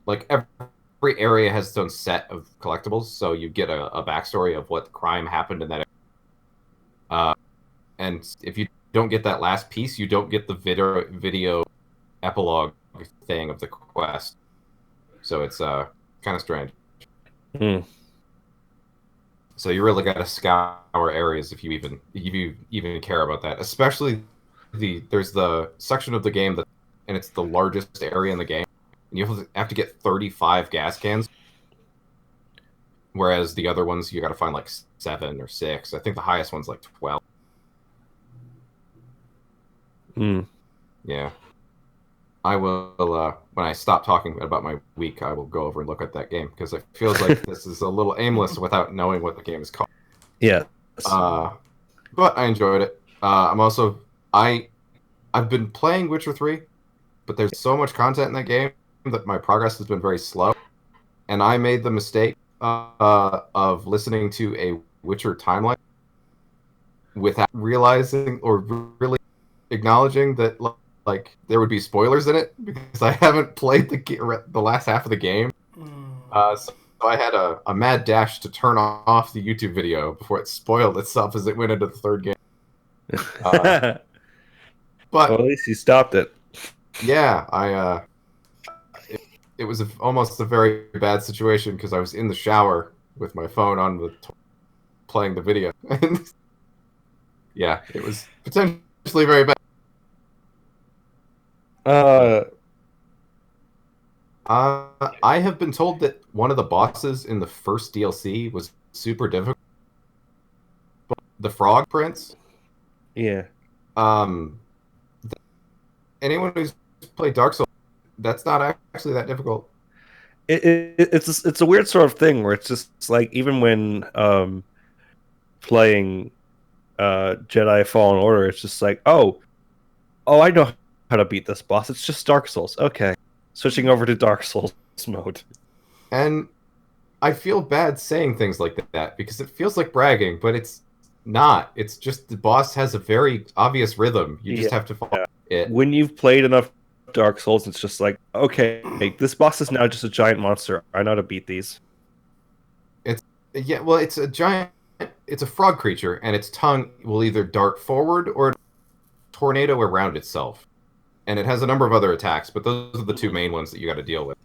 like every area has its own set of collectibles, so you get a backstory of what crime happened in that area. And if you don't get that last piece, you don't get the video epilogue thing of the quest. So it's kind of strange. Hmm. So you really got to scour areas if you even care about that. Especially there's the section of the game and it's the largest area in the game, and you have to get 35 gas cans. Whereas the other ones you got to find like 7 or 6. I think the highest one's like 12. Hmm. Yeah. I will when I stop talking about my week, I will go over and look at that game because it feels like this is a little aimless without knowing what the game is called. Yeah. But I enjoyed it. I've been playing Witcher 3, but there's so much content in that game that my progress has been very slow, and I made the mistake of listening to a Witcher timeline without realizing or really acknowledging that like there would be spoilers in it because I haven't played the last half of the game. So I had a mad dash to turn off the YouTube video before it spoiled itself as it went into the third game. But well, at least you stopped it. Yeah, it was almost a very bad situation because I was in the shower with my phone on playing the video. Yeah, it was potentially very bad. I have been told that one of the bosses in the first DLC was super difficult. The Frog Prince. Yeah. Anyone who's played Dark Souls, that's not actually that difficult. It's a weird sort of thing where it's just like even when playing Jedi Fallen Order, it's just like, oh, I know how to beat this boss. It's just Dark Souls. Okay, switching over to Dark Souls mode. And I feel bad saying things like that because it feels like bragging, but it's not. It's just the boss has a very obvious rhythm. You just have to follow it. When you've played enough Dark Souls, it's just like, okay, this boss is now just a giant monster. I know how to beat these. It's a frog creature, and its tongue will either dart forward or tornado around itself. And it has a number of other attacks, but those are the two main ones that you got to deal with.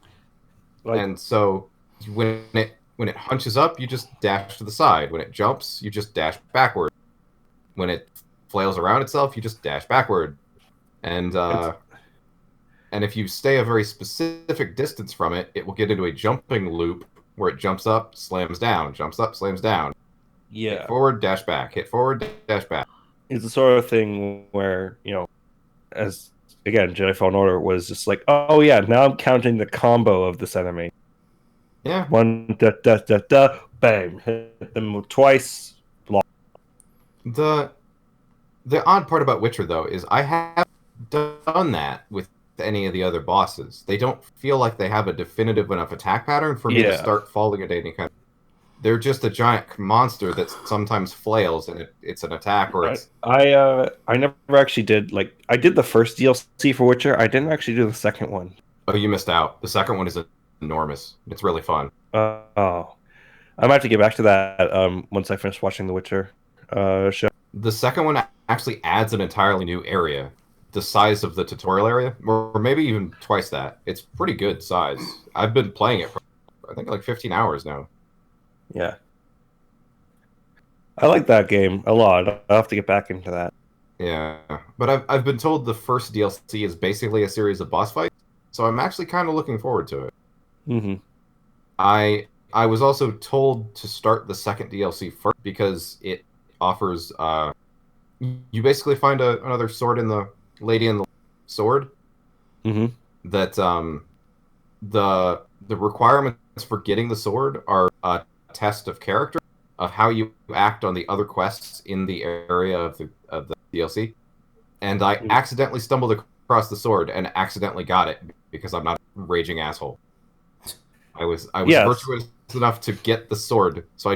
And so when it hunches up, you just dash to the side. When it jumps, you just dash backward. When it flails around itself, you just dash backward. And if you stay a very specific distance from it, it will get into a jumping loop where it jumps up, slams down, jumps up, slams down. Yeah. Hit forward, dash back. Hit forward, dash back. It's the sort of thing where, as again, Jedi Fallen Order was just like, oh yeah, now I'm counting the combo of this enemy. Yeah. One, da, da, da, da, bang. Hit them twice. Block. The odd part about Witcher, though, is I have done that with any of the other bosses. They don't feel like they have a definitive enough attack pattern for me to start falling at any kind of... They're just a giant monster that sometimes flails, and it's an attack or it's... I never actually did, I did the first DLC for Witcher. I didn't actually do the second one. Oh, you missed out. The second one is enormous. It's really fun. Oh, I might have to get back to that once I finish watching The Witcher show. The second one actually adds an entirely new area, the size of the tutorial area, or maybe even twice that. It's pretty good size. I've been playing it for, I think, like 15 hours now. Yeah. I like that game a lot. I'll have to get back into that. Yeah, but I've been told the first DLC is basically a series of boss fights, so I'm actually kind of looking forward to it. Mm-hmm. I was also told to start the second DLC first because it offers you basically find another sword in the Lady in the Sword Mm-hmm. that the requirements for getting the sword are a test of character of how you act on the other quests in the area of the DLC. And I accidentally stumbled across the sword and accidentally got it because I'm not a raging asshole. I was Yes. virtuous enough to get the sword, so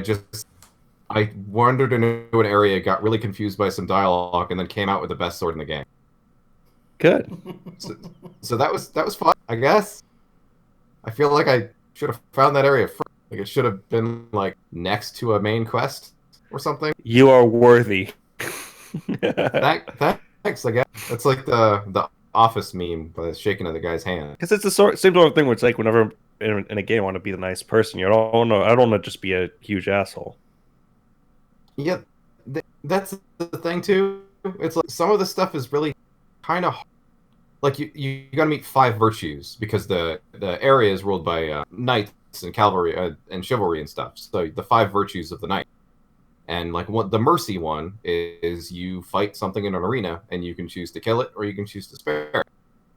I wandered into an area, got really confused by some dialogue, and then came out with the best sword in the game. Good. So that was fun, I guess. I feel like I should have found that area first. Like it should have been like next to a main quest or something. You are worthy. Thanks, I guess. It's like the Office meme, the shaking of the guy's hand. Because it's the same sort of thing where it's like whenever in a game I want to be the nice person, you don't know. I don't want to just be a huge asshole. Yeah, that's the thing too. It's like some of the stuff is really kind of like you got to meet 5 virtues because the area is ruled by knights and cavalry and chivalry and stuff. So the 5 virtues of the knight, and like the mercy one is you fight something in an arena and you can choose to kill it or you can choose to spare it.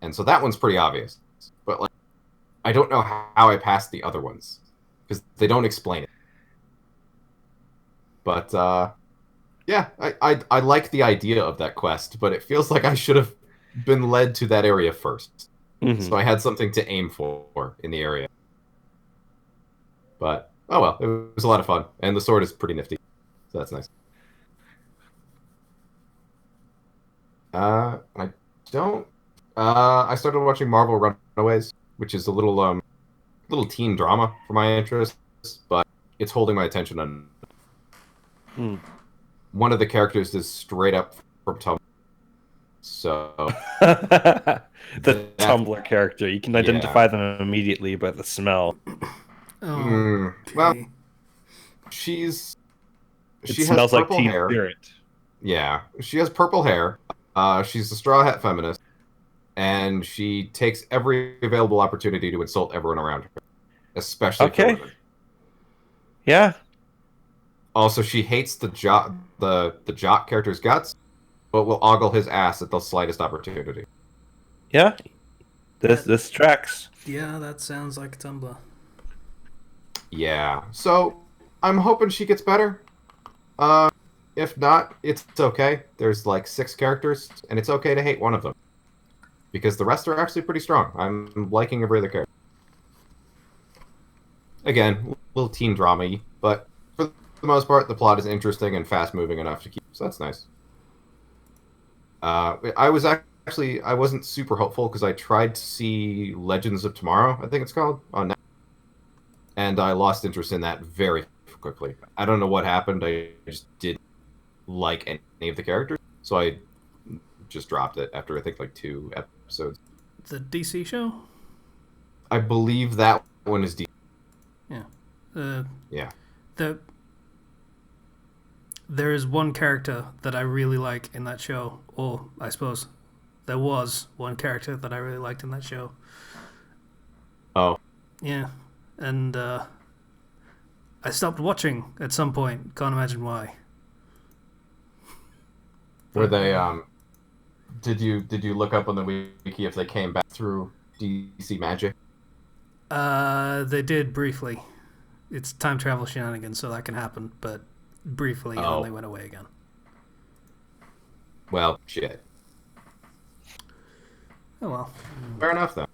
And so that one's pretty obvious. But like I don't know how I passed the other ones because they don't explain it. But yeah, I like the idea of that quest, but it feels like I should have been led to that area first. Mm-hmm. So I had something to aim for in the area. But oh well, it was a lot of fun, and the sword is pretty nifty, so that's nice. I don't. I started watching Marvel Runaways, which is a little teen drama for my interests, but it's holding my attention on. One of the characters is straight up from Tumblr. So the Tumblr character, you can identify them immediately by the smell. Oh, well, okay. she smells has purple like Teen hair. Spirit. Yeah, she has purple hair. She's a straw hat feminist, and she takes every available opportunity to insult everyone around her, especially women. Yeah. Also, she hates the jock character's guts, but will ogle his ass at the slightest opportunity. Yeah. This tracks. Yeah, that sounds like Tumblr. Yeah. So I'm hoping she gets better. If not, it's okay. There's like 6 characters, and it's okay to hate one of them. Because the rest are actually pretty strong. I'm liking every other character. Again, a little teen drama-y, but for the most part, the plot is interesting and fast-moving enough to keep. So that's nice. I wasn't super hopeful because I tried to see Legends of Tomorrow, I think it's called, on Netflix, and I lost interest in that very quickly. I don't know what happened. I just didn't like any of the characters, so I just dropped it after I think like 2 episodes. The DC show? I believe that one is DC. Yeah. Yeah. There is one character that I really like in that show, or I suppose there was one character that I really liked in that show. Oh. Yeah, and I stopped watching at some point. Can't imagine why. Were they did you look up on the wiki if they came back through DC magic? They did briefly. It's time travel shenanigans, so that can happen, but briefly, and then they went away again. Well, shit. Oh well. Fair enough, then.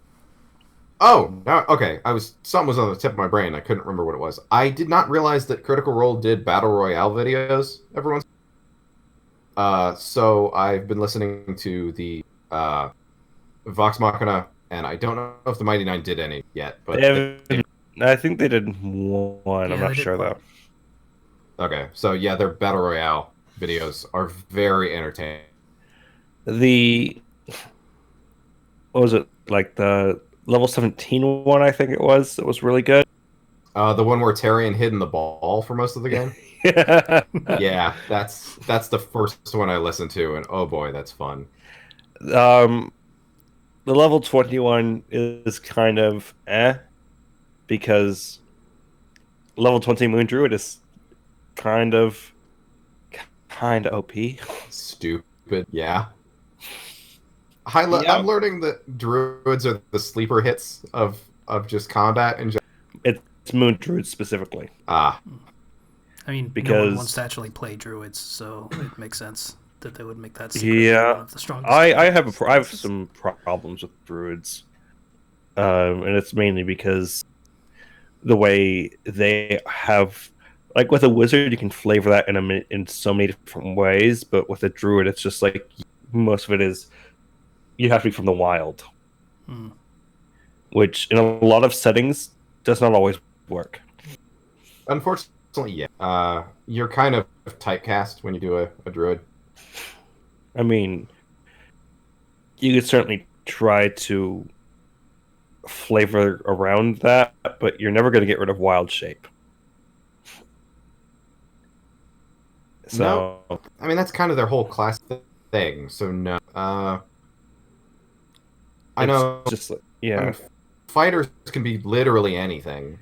Oh, no, okay. Something was on the tip of my brain. I couldn't remember what it was. I did not realize that Critical Role did Battle Royale videos every once. So I've been listening to the Vox Machina and I don't know if the Mighty Nine did any yet, They but haven't, I think they did one. I'm Yeah, not they did sure one. though. okay. So yeah, their battle royale videos are very entertaining. The what was it like the level 17 one? I think it was. It was really good. The one where Tyrion hid in the ball for most of the game. Yeah. Yeah, that's the first one I listened to, and oh boy, that's fun. um, the level 21 is kind of because level 20 Moon Druid is kind of OP. Stupid. Yeah. Yeah, I'm learning that druids are the sleeper hits of just combat and it's Moon Druid specifically ah. I mean, no one wants to because actually play druids, so it makes sense that they would make that secretly yeah, one of the strongest. I have some problems with druids, and it's mainly because the way they have like with a wizard you can flavor that in so many different ways, but with a druid it's just like most of it is you have to be from the wild, Hmm. which in a lot of settings does not always work. Unfortunately, yeah. You're kind of typecast when you do a druid. I mean, you could certainly try to flavor around that, but you're never going to get rid of wild shape. No, So I mean that's kind of their whole class thing. So no. I it's know. just I yeah, mean, fighters can be literally anything.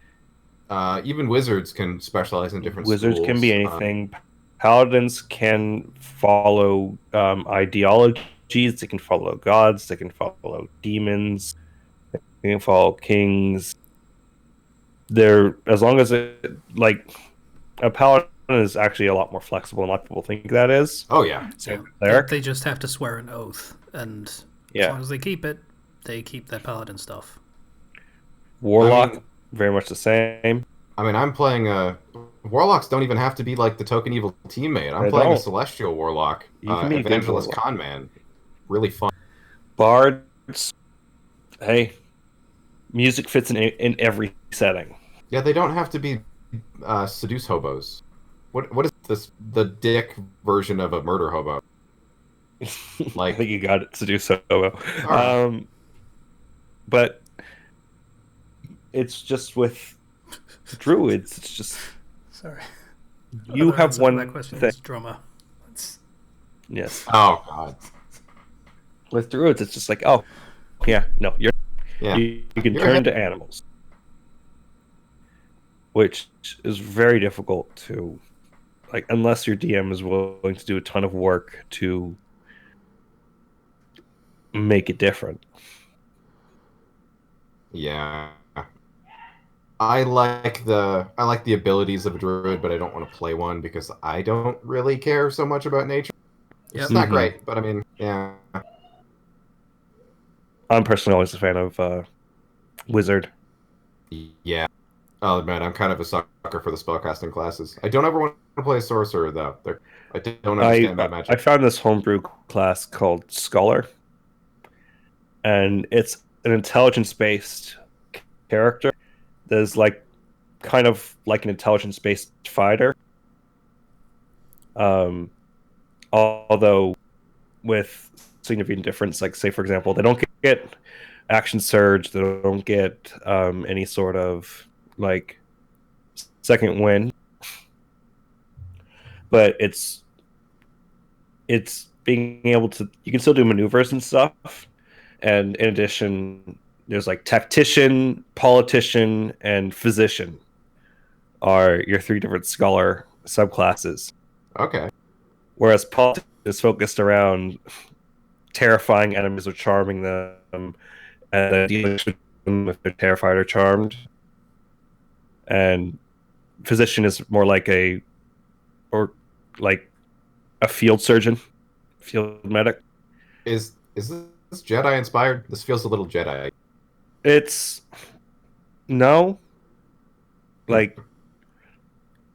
Even wizards can specialize in different wizards can be schools. anything. Paladins can follow ideologies. They can follow gods. They can follow demons. They can follow kings. They're as long as it like a paladin is actually a lot more flexible than a lot of people think that is. Oh yeah, Same Yeah, with cleric. they just have to swear an oath, and as Yeah, long as they keep it, they keep their paladin stuff. I warlock mean, very much the same. I'm playing warlocks don't even have to be like the token evil teammate. I'm They playing a don't. celestial warlock, You can be a good evangelist warlock. con man. Really fun. Bards. Hey, music fits in every setting. Yeah, they don't have to be seduce hobos. What is this? The dick version of a murder hobo? I Like, think you got it to do so well. all right, But it's just with druids. It's just Sorry. you Other have answer to that one question thing. is drama. That's, Yes, oh god, with druids, it's just like, oh, yeah, no, yeah, you can you're turn ahead. into animals, which is very difficult to like unless your DM is willing to do a ton of work to make it different. Yeah, I like the abilities of a druid, but I don't want to play one because I don't really care so much about nature. Which is yep. not Hmm. great, but I mean, yeah. I'm personally always a fan of wizard. Yeah. Oh man, I'm kind of a sucker for the spellcasting classes. I don't ever want to play a sorcerer though. I don't understand that I magic. found this homebrew class called Scholar, and it's an intelligence based character. There's like kind of like an intelligence based fighter. Um, although with significant difference, like say for example, they don't get action surge, they don't get any sort of like second wind, but it's being able to you can still do maneuvers and stuff, and in addition, there's like tactician, politician, and physician are your three different scholar subclasses. Okay. Whereas politics is focused around terrifying enemies or charming them, and then dealing with them if they're terrified or charmed. And physician is more like or like a field surgeon, field medic. Is this Jedi inspired? This feels a little Jedi. It's no, like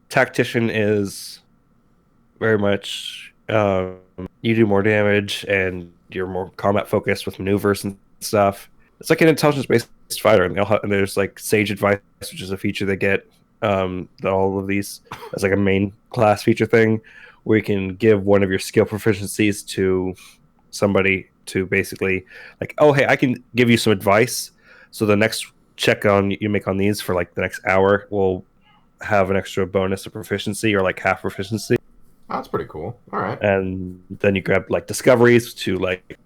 tactician is very much you do more damage and you're more combat focused with maneuvers and stuff. It's like an intelligence-based fighter, and, and there's like Sage Advice, which is a feature they get. All of these as like a main class feature thing, where you can give one of your skill proficiencies to somebody to basically like, oh hey, I can give you some advice. So the next check on you make on these for like the next hour will have an extra bonus of proficiency or like half proficiency. Oh, that's pretty cool. All right. And then you grab like discoveries to like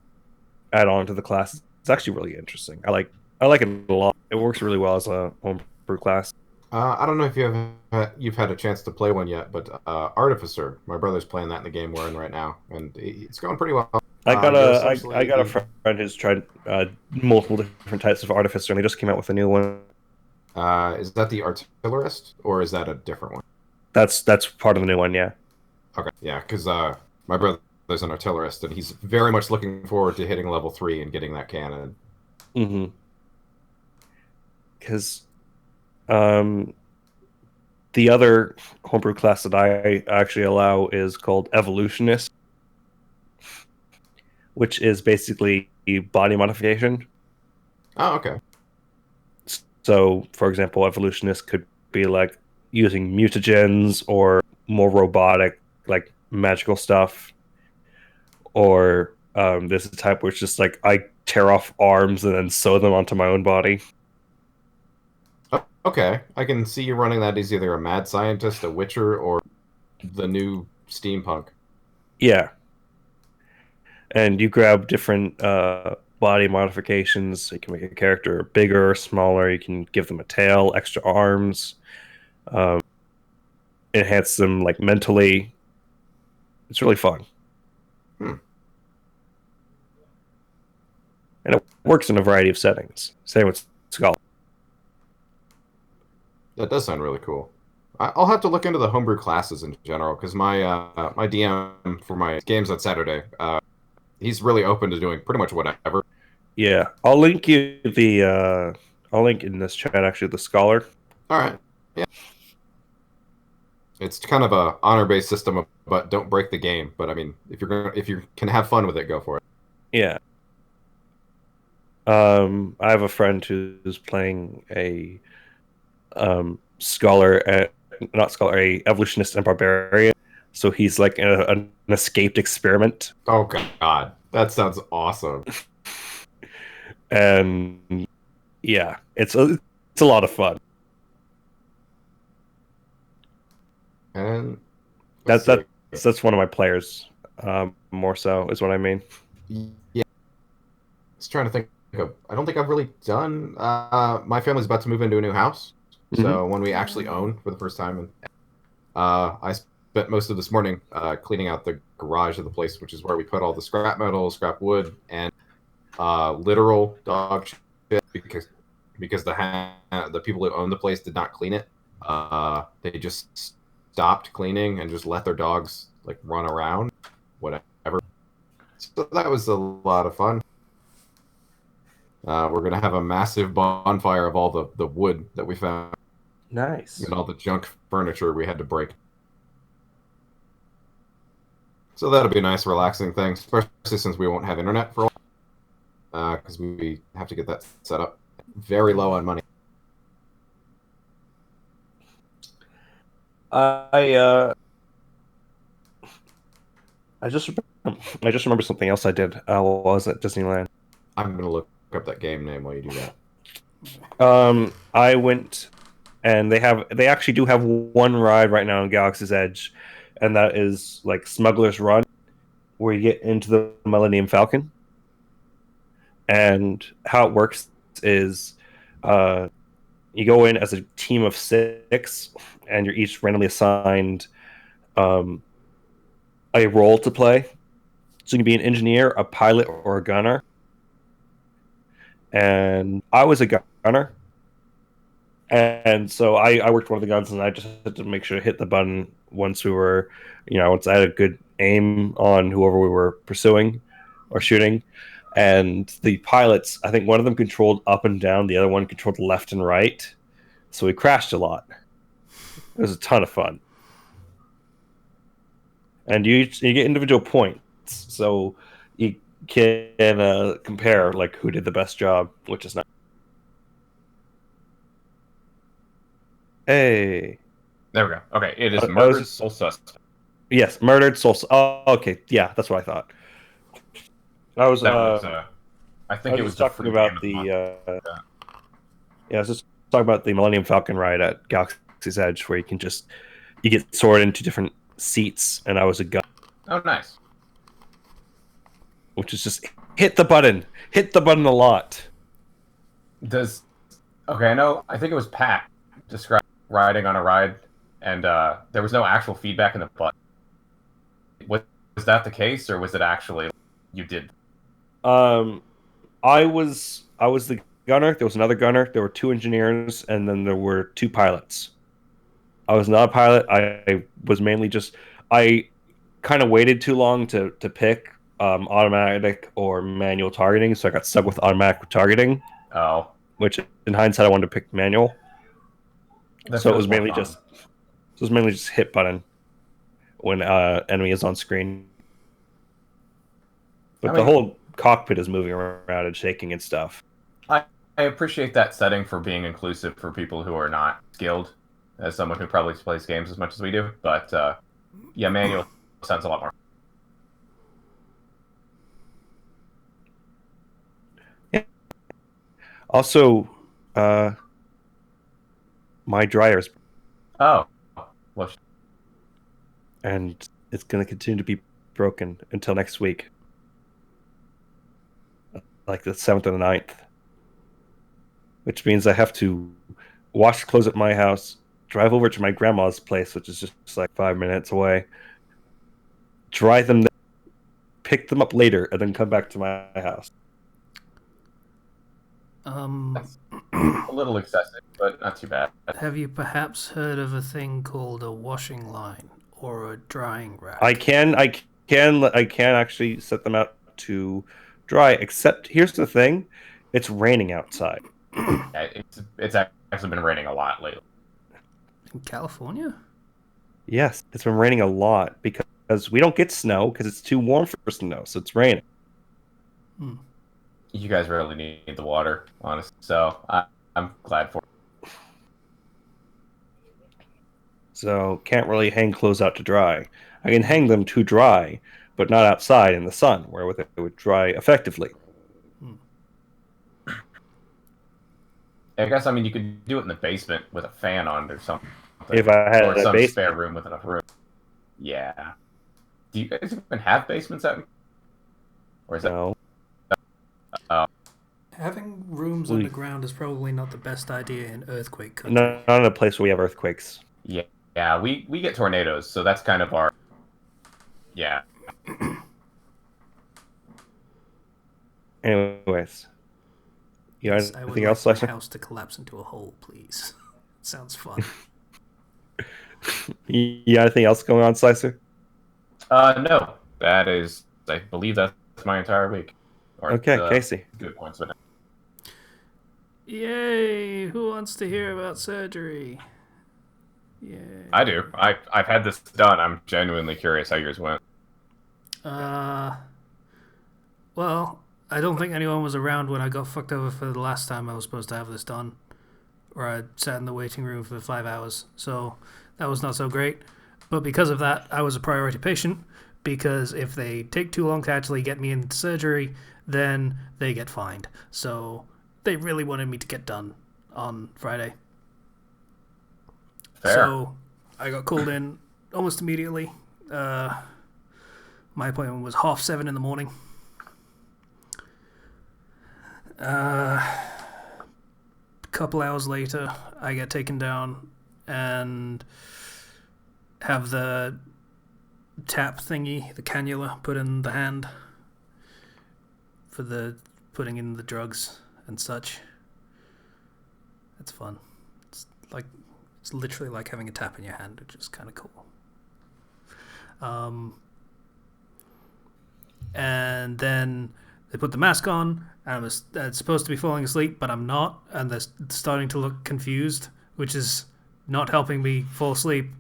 add on to the class. It's actually really interesting. I like it a lot. It works really well as a homebrew class. I don't know if you've had a chance to play one yet, but Artificer, my brother's playing that in the game we're in right now, and it's going pretty well. I got a friend who's tried multiple different types of Artificer, and they just came out with a new one. Is that the Artillerist, or is that a different one? That's part of the new one, yeah. Okay, yeah, because my brother's an Artillerist, and he's very much looking forward to hitting level 3 and getting that cannon. Mm-hmm. Because the other homebrew class that I actually allow is called Evolutionist, which is basically body modification. Oh, okay. So, for example, Evolutionist could be like using mutagens or more robotic, like magical stuff. Or there's a type where it's just like I tear off arms and then sew them onto my own body. Okay, I can see you running that as either a mad scientist, a witcher, or the new steampunk. Yeah. And you grab different body modifications. You can make a character bigger or smaller. You can give them a tail, extra arms, enhance them like mentally. It's really fun. Hmm. And it works in a variety of settings. Same with Skull. That does sound really cool. I'll have to look into the homebrew classes in general because my DM for my games on Saturday, he's really open to doing pretty much whatever. Yeah, I'll link you the. I'll link in this chat actually the scholar. All right. Yeah. It's kind of a honor-based system, but don't break the game. But I mean, if you can have fun with it, go for it. Yeah. I have a friend who's playing a scholar, not scholar, a evolutionist and barbarian. So he's like an escaped experiment. Oh God, that sounds awesome. And yeah, it's a lot of fun. And That's one of my players. More so is what I mean. Yeah, just trying to think of. I don't think I've really done. My family's about to move into a new house, so when we actually own for the first time, and I spent most of this morning cleaning out the garage of the place, which is where we put all the scrap metal, scrap wood, and literal dog shit because the people who own the place did not clean it. They just stopped cleaning and just let their dogs like run around, whatever. So that was a lot of fun. We're gonna have a massive bonfire of all the wood that we found. Nice. And all the junk furniture we had to break. So that'll be a nice, relaxing thing, especially since we won't have internet for a while. Because we have to get that set up. Very low on money. I just remember something else I did while I was at Disneyland. I'm gonna look up that game name while you do that. I went, and they actually do have one ride right now in Galaxy's Edge, and that is like Smuggler's Run, where you get into the Millennium Falcon. And how it works is, you go in as a team of 6, and you're each randomly assigned a role to play. So you can be an engineer, a pilot, or a gunner. And I was a gunner. And so I worked one of the guns, and I just had to make sure to hit the button once once I had a good aim on whoever we were pursuing or shooting. And the pilots, I think one of them controlled up and down, the other one controlled left and right. So we crashed a lot. It was a ton of fun. And you get individual points. So you can compare like who did the best job, which is not. Hey, There we go. Okay, it is I was murdered just sole suspect. yes, murdered soul. Oh, okay, yeah, that's what I thought. I was That was I I think was it was just the talking free game about of the month. yeah, I was just talking about the Millennium Falcon ride at Galaxy's Edge, where you get sorted into different seats, and I was a gun, Oh, nice. which is just hit the button a lot. Does okay? I think it was Pat described riding on a ride, and there was no actual feedback in the butt. Was that the case, or was it actually you did? Um, I was the gunner. There was another gunner. There were two engineers, and then there were two pilots. I was not a pilot. I was mainly just I kind of waited too long to pick automatic or manual targeting, so I got stuck with automatic targeting, Oh, which in hindsight I wanted to pick manual. that So feels more fun. it was mainly just hit button when enemy is on screen. I But the mean, whole cockpit is moving around and shaking and stuff. I I appreciate that setting for being inclusive for people who are not skilled, as someone who probably plays games as much as we do. But yeah, manual sounds a lot more. Yeah. Also, uh, my dryer's Oh, well, and it's going to continue to be broken until next week, like the 7th or the 9th, which means I have to wash clothes at my house, drive over to my grandma's place, which is just like 5 minutes away, dry them, there, pick them up later, and then come back to my house. that's a little excessive, but not too bad. Have you perhaps heard of a thing called a washing line or a drying I rack? can, I I can actually set them out to dry. Except here's the thing: it's raining outside. Yeah, it's actually been raining a lot lately. In California? Yes, it's been raining a lot because we don't get snow because it's too warm for snow, so it's raining. Hmm. You guys really need the water, honestly. So I'm glad for it. So can't really hang clothes out to dry. I can hang them to dry, but not outside in the sun, where it would dry effectively. Hmm. I guess I mean you could do it in the basement with a fan on or something, If I or had a some spare basement, room with enough room. Yeah. Do you guys even have basements out? Or is that? no, Uh, Having rooms we underground is probably not the best idea in earthquake country. not in a place where we have earthquakes. yeah, yeah. We get tornadoes, so that's kind of our yeah. Anyways, you got Yes, I would anything else, like my Slicer? house to collapse into a hole, please. Sounds fun. You got anything else going on, Slicer? No, that is. I believe that's my entire week, or Okay, the Casey. good points of it. Yay! Who wants to hear about surgery? Yay. I do. I've had this done. I'm genuinely curious how yours went. Uh, well, I don't think anyone was around when I got fucked over for the last time I was supposed to have this done. Or I sat in the waiting room for 5 hours. So that was not so great. But because of that, I was a priority patient. Because if they take too long to actually get me into surgery, then they get fined. So they really wanted me to get done on Friday. Fair. So I got called in almost immediately. My appointment was 7:30 in the morning. A couple hours later, I get taken down and have the tap thingy, the cannula, put in the hand for the putting in the drugs and such. It's fun. It's literally like having a tap in your hand, which is kind of cool. And then they put the mask on, and I'm supposed to be falling asleep, but I'm not, and they're starting to look confused, which is not helping me fall asleep.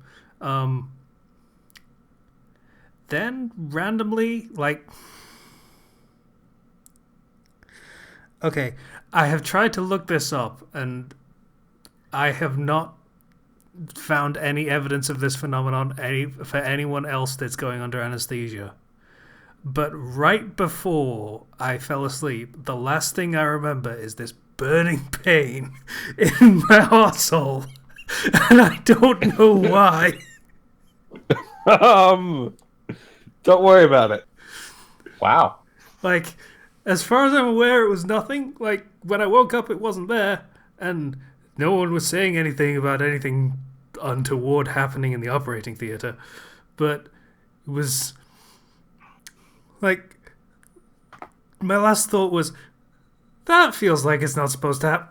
Then randomly, like Okay, I have tried to look this up, and I have not found any evidence of this phenomenon for anyone else that's going under anesthesia. But right before I fell asleep, the last thing I remember is this burning pain in my arsehole, and I don't know why. Don't worry about it. Wow. Like, as far as I'm aware, it was nothing. Like, when I woke up, it wasn't there, and no one was saying anything about anything untoward happening in the operating theater. But it was like, my last thought was, that feels like it's not supposed to happen,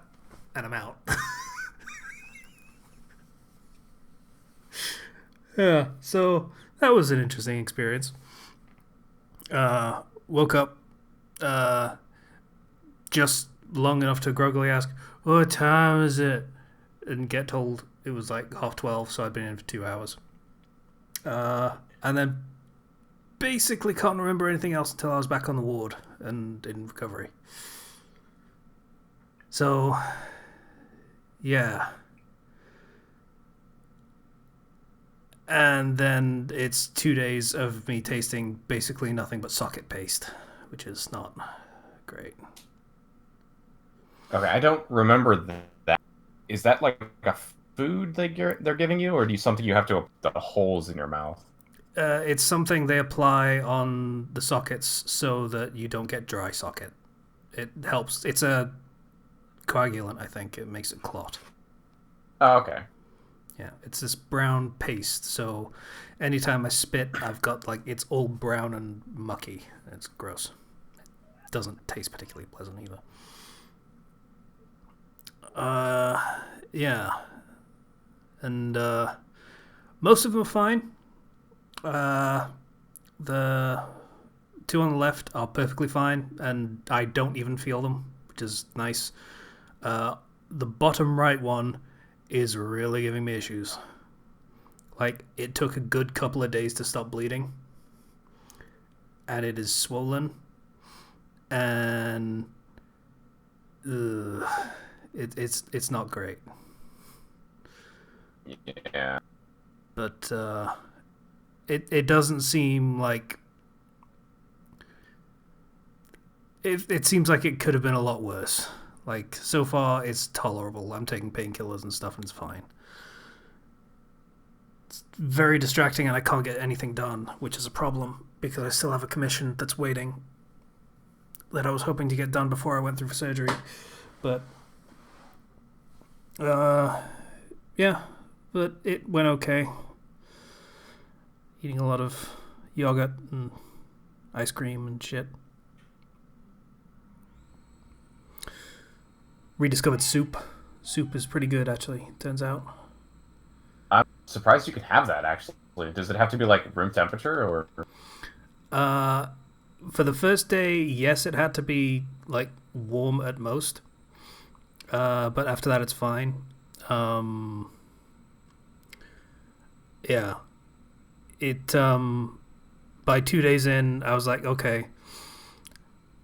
and I'm out. Yeah, so that was an interesting experience. Woke up just long enough to groggily ask, "What time is it?" and get told it was like 12:30, so I'd been in for 2 hours. And then basically can't remember anything else until I was back on the ward and in recovery. So, yeah. And then it's 2 days of me tasting basically nothing but socket paste, which is not great. Okay, I don't remember that. Is that like a food they're giving you, or do you something you have to the holes in your mouth? It's something they apply on the sockets so that you don't get dry socket. It helps. It's a coagulant, I think. It makes it clot. Oh, okay. Yeah, it's this brown paste, so anytime I spit, I've got, like, it's all brown and mucky. It's gross. It doesn't taste particularly pleasant either. Yeah. And, most of them are fine. The two on the left are perfectly fine, and I don't even feel them, which is nice. The bottom right one is really giving me issues. Like, it took a good couple of days to stop bleeding, and it is swollen, and it's not great. Yeah. But it doesn't seem like it seems like it could have been a lot worse. Like, so far it's tolerable. I'm taking painkillers and stuff and it's fine. It's very distracting and I can't get anything done, which is a problem because I still have a commission that's waiting that I was hoping to get done before I went through for surgery. But yeah, but it went okay. Eating a lot of yogurt and ice cream and shit. Rediscovered soup. Soup is pretty good, actually, turns out. I'm surprised you can have that, actually. Does it have to be, like, room temperature, or...? For the first day, yes, it had to be, like, warm at most. But after that, it's fine. Yeah. It, by 2 days in, I was like, okay,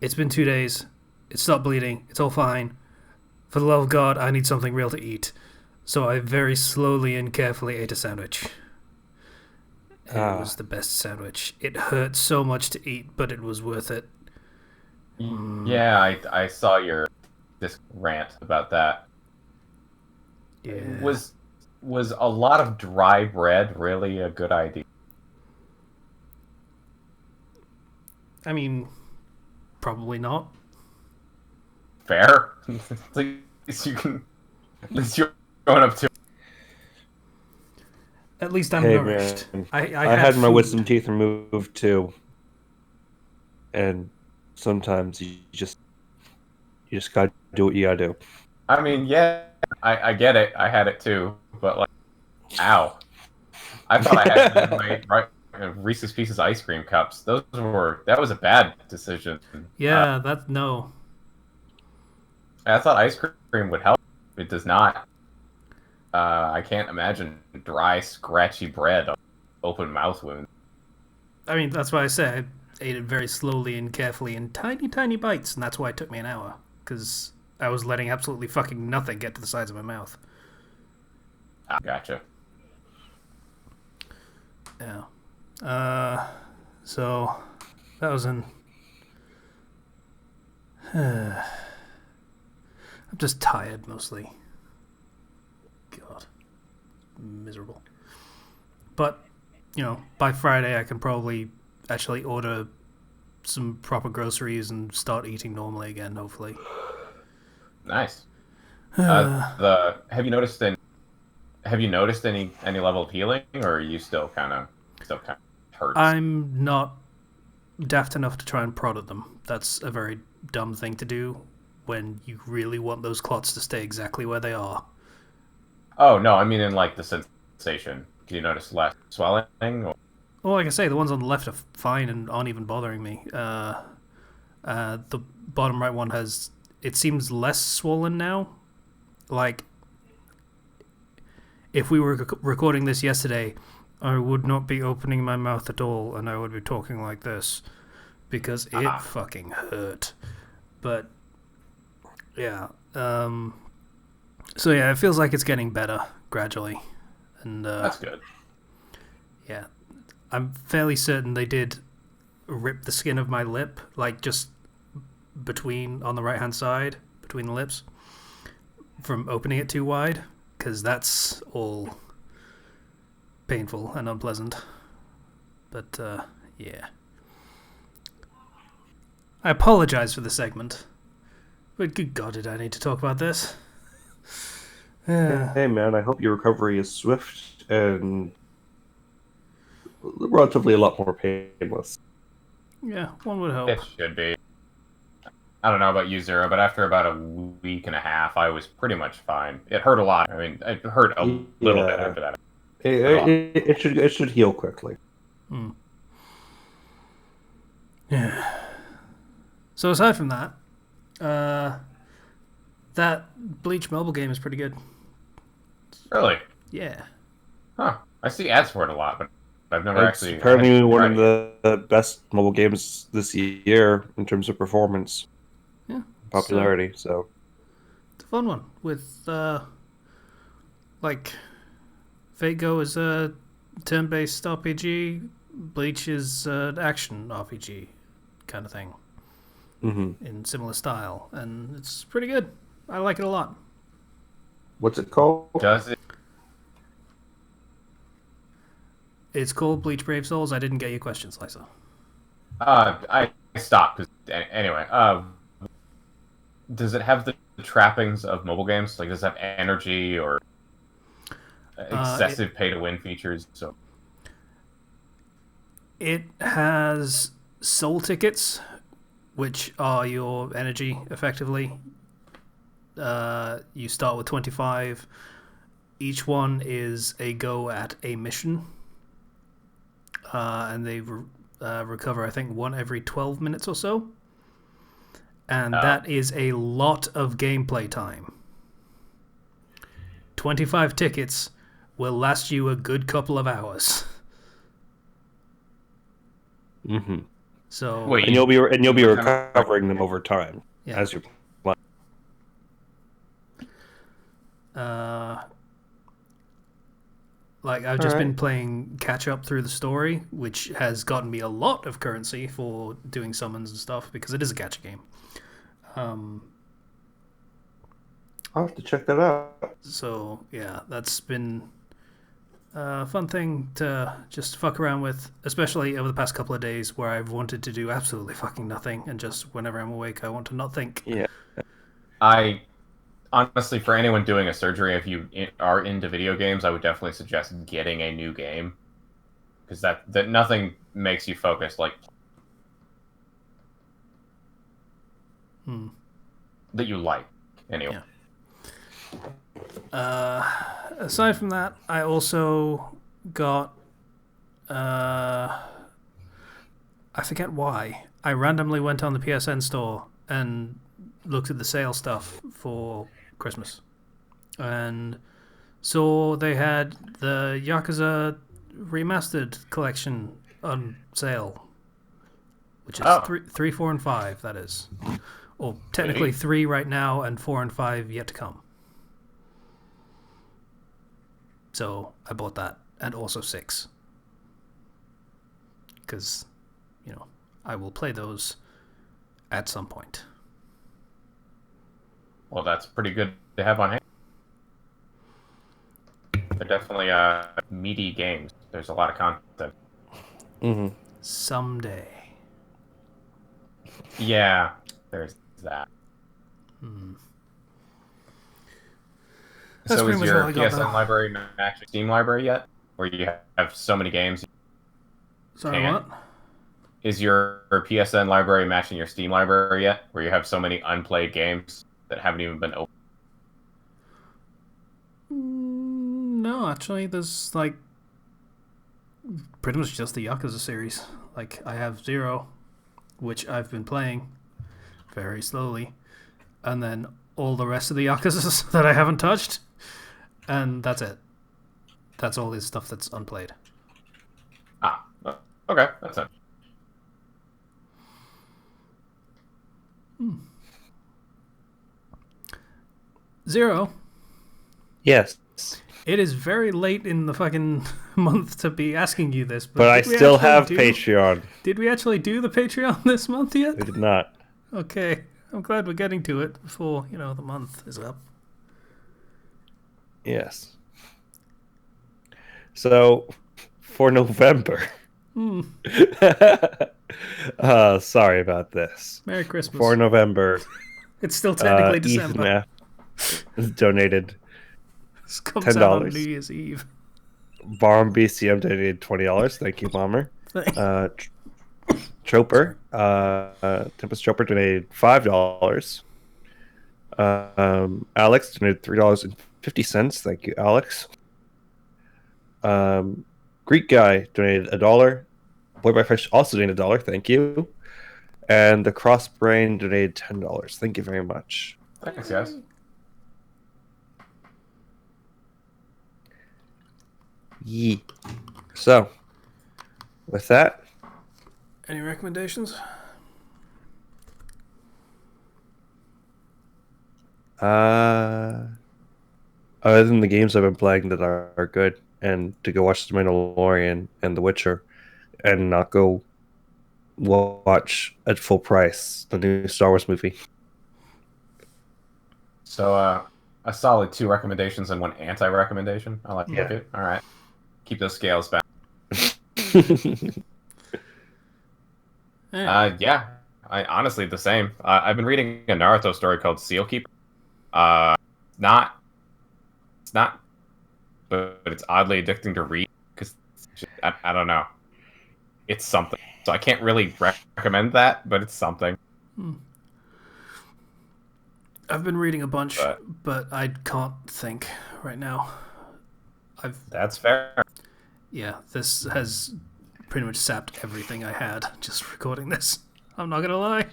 it's been 2 days. It stopped bleeding. It's all fine. For the love of God, I need something real to eat. So I very slowly and carefully ate a sandwich. It was the best sandwich. It hurt so much to eat, but it was worth it. Yeah, I saw this rant about that. Yeah. Was a lot of dry bread really a good idea? I mean, probably not. Fair. At least you're going up to. At least I'm Hey, nourished. man. I I had my food. wisdom teeth removed too, and sometimes you just gotta do what you gotta do. I mean, yeah, I get it. I had it too, but like, ow! I thought I had my Reese's Pieces ice cream cups. That was a bad decision. Yeah, no. I thought ice cream would help. It does not. I can't imagine dry, scratchy bread, open mouth wound. I mean, that's why I said I ate it very slowly and carefully in tiny, tiny bites, and that's why it took me an hour. because I was letting absolutely fucking nothing get to the sides of my mouth. Gotcha. Yeah. So that was in. I'm just tired mostly. God, miserable. But by Friday I can probably actually order some proper groceries and start eating normally again. Hopefully. Nice. Have you noticed any level of healing, or are you still kind of hurt? I'm not daft enough to try and prod at them. That's a very dumb thing to do when you really want those clots to stay exactly where they are. Oh no, I mean in like the sensation. Do you notice less swelling? Or... Well, like I say, the ones on the left are fine and aren't even bothering me. The bottom right one it seems less swollen now. Like, if we were recording this yesterday, I would not be opening my mouth at all, and I would be talking like this, because it fucking hurt. But, yeah. So yeah, it feels like it's getting better, gradually. And that's good. Yeah. I'm fairly certain they did rip the skin of my lip, like just on the right-hand side, between the lips, from opening it too wide, because that's all painful and unpleasant. But, yeah. I apologize for the segment, but good God, did I need to talk about this? Hey man, I hope your recovery is swift and relatively a lot more painless. Yeah, one would hope. It should be. I don't know about you, Zero, but after about a week and a half, I was pretty much fine. It hurt a lot. I mean, it hurt a little bit after that. It should heal quickly. Yeah. So aside from that, that Bleach mobile game is pretty good. Really? Yeah. Huh. I see ads for it a lot, but I've never It's actually... apparently one of the best mobile games this year in terms of performance. Yeah. Popularity, so... It's a fun one with, Fate Go is a turn-based RPG, Bleach is an action RPG kind of thing. Mm-hmm. In similar style, and it's pretty good. I like it a lot. What's it called? Does it? It's called Bleach Brave Souls. I didn't get your questions, Lisa. I stopped. Anyway, does it have the trappings of mobile games? Like, does it have energy or excessive pay-to-win features? So it has soul tickets, which are your energy, effectively. You start with 25. Each one is a go at a mission. And they recover, I think, one every 12 minutes or so. And that is a lot of gameplay time. 25 tickets will last you a good couple of hours. Mm-hmm. So and you'll be recovering them over time as you're playing. I've just been playing catch up through the story, which has gotten me a lot of currency for doing summons and stuff because it is a gacha game. I'll have to check that out. So yeah, that's been a fun thing to just fuck around with, especially over the past couple of days where I've wanted to do absolutely fucking nothing, and just whenever I'm awake, I want to not think. Yeah. I honestly, for anyone doing a surgery, if you are into video games, I would definitely suggest getting a new game, because that nothing makes you focus like that you like anyway. Yeah. Aside from that, I also got I forget why. I randomly went on the PSN store and looked at the sale stuff for Christmas, and saw they had the Yakuza Remastered collection on sale, which is 3, 4, and 5. That is, Or technically Wait. 3 right now, and 4 and 5 yet to come. So I bought that, and also 6. Because, I will play those at some point. Well, that's pretty good to have on hand. They're definitely meaty games. There's a lot of content. Mm-hmm. Someday. Yeah, there's that. That's So pretty is much your all I got, PSN though. library matching Steam library yet? Where you have so many games? Sorry, Can? what? Is your PSN library matching your Steam library yet? Where you have so many unplayed games that haven't even been opened? No, actually, there's like pretty much just the Yakuza series. Like, I have Zero, which I've been playing very slowly, and then all the rest of the Yakuzas that I haven't touched, and that's it. That's all this stuff that's unplayed. Ah, okay, that's it. Zero. Yes. It is very late in the fucking month to be asking you this, But I did we still actually have do- Patreon. Did we actually do the Patreon this month yet? We did not. Okay, I'm glad we're getting to it before, the month is up. Yes. So, for November. Sorry about this. Merry Christmas. For November, It's still technically Ethan December. F. donated This comes out on $10. New Year's Eve. Bomb BCM donated $20. Thank you, Bomber. Choper, Tempest Choper donated $5. Alex donated $3.50. Thank you, Alex. Greek guy donated $1. Boy by Fish also donated $1. Thank you. And the Cross Brain donated $10. Thank you very much. Thanks, guys. Yee. So, with that, Any recommendations? other than the games I've been playing that are good, and to go watch The Mandalorian and The Witcher, and not go watch at full price the new Star Wars movie. So, a solid 2 recommendations and 1 anti-recommendation. I like Yeah. it. All right. Keep those scales back. Yeah. I honestly the same. I've been reading a Naruto story called Seal Keeper. It's not, but it's oddly addicting to read because I don't know. It's something. So I can't really recommend that, but it's something. I've been reading a bunch, but I can't think right now. That's fair. Yeah, this has pretty much sapped everything I had just recording this. I'm not gonna lie.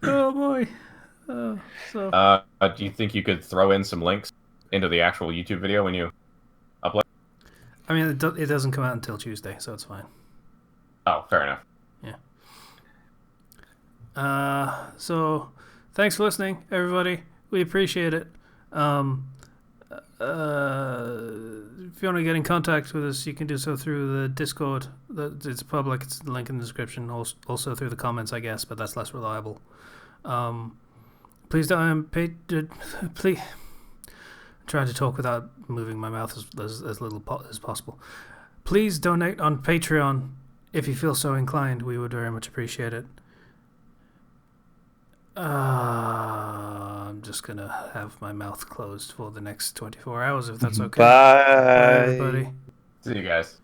Oh boy. Do you think you could throw in some links into the actual YouTube video when you upload? I mean, it doesn't come out until Tuesday, so it's fine. Oh, fair enough. Yeah. So thanks for listening, everybody. We appreciate it. If you want to get in contact with us, you can do so through the Discord. It's public. It's the link in the description. Also through the comments, I guess, but that's less reliable. Please don't please. I'm trying to talk without moving my mouth as little as possible. Please donate on Patreon if you feel so inclined. We would very much appreciate it. I'm just gonna have my mouth closed for the next 24 hours if that's okay. Bye. Bye, everybody. See you guys.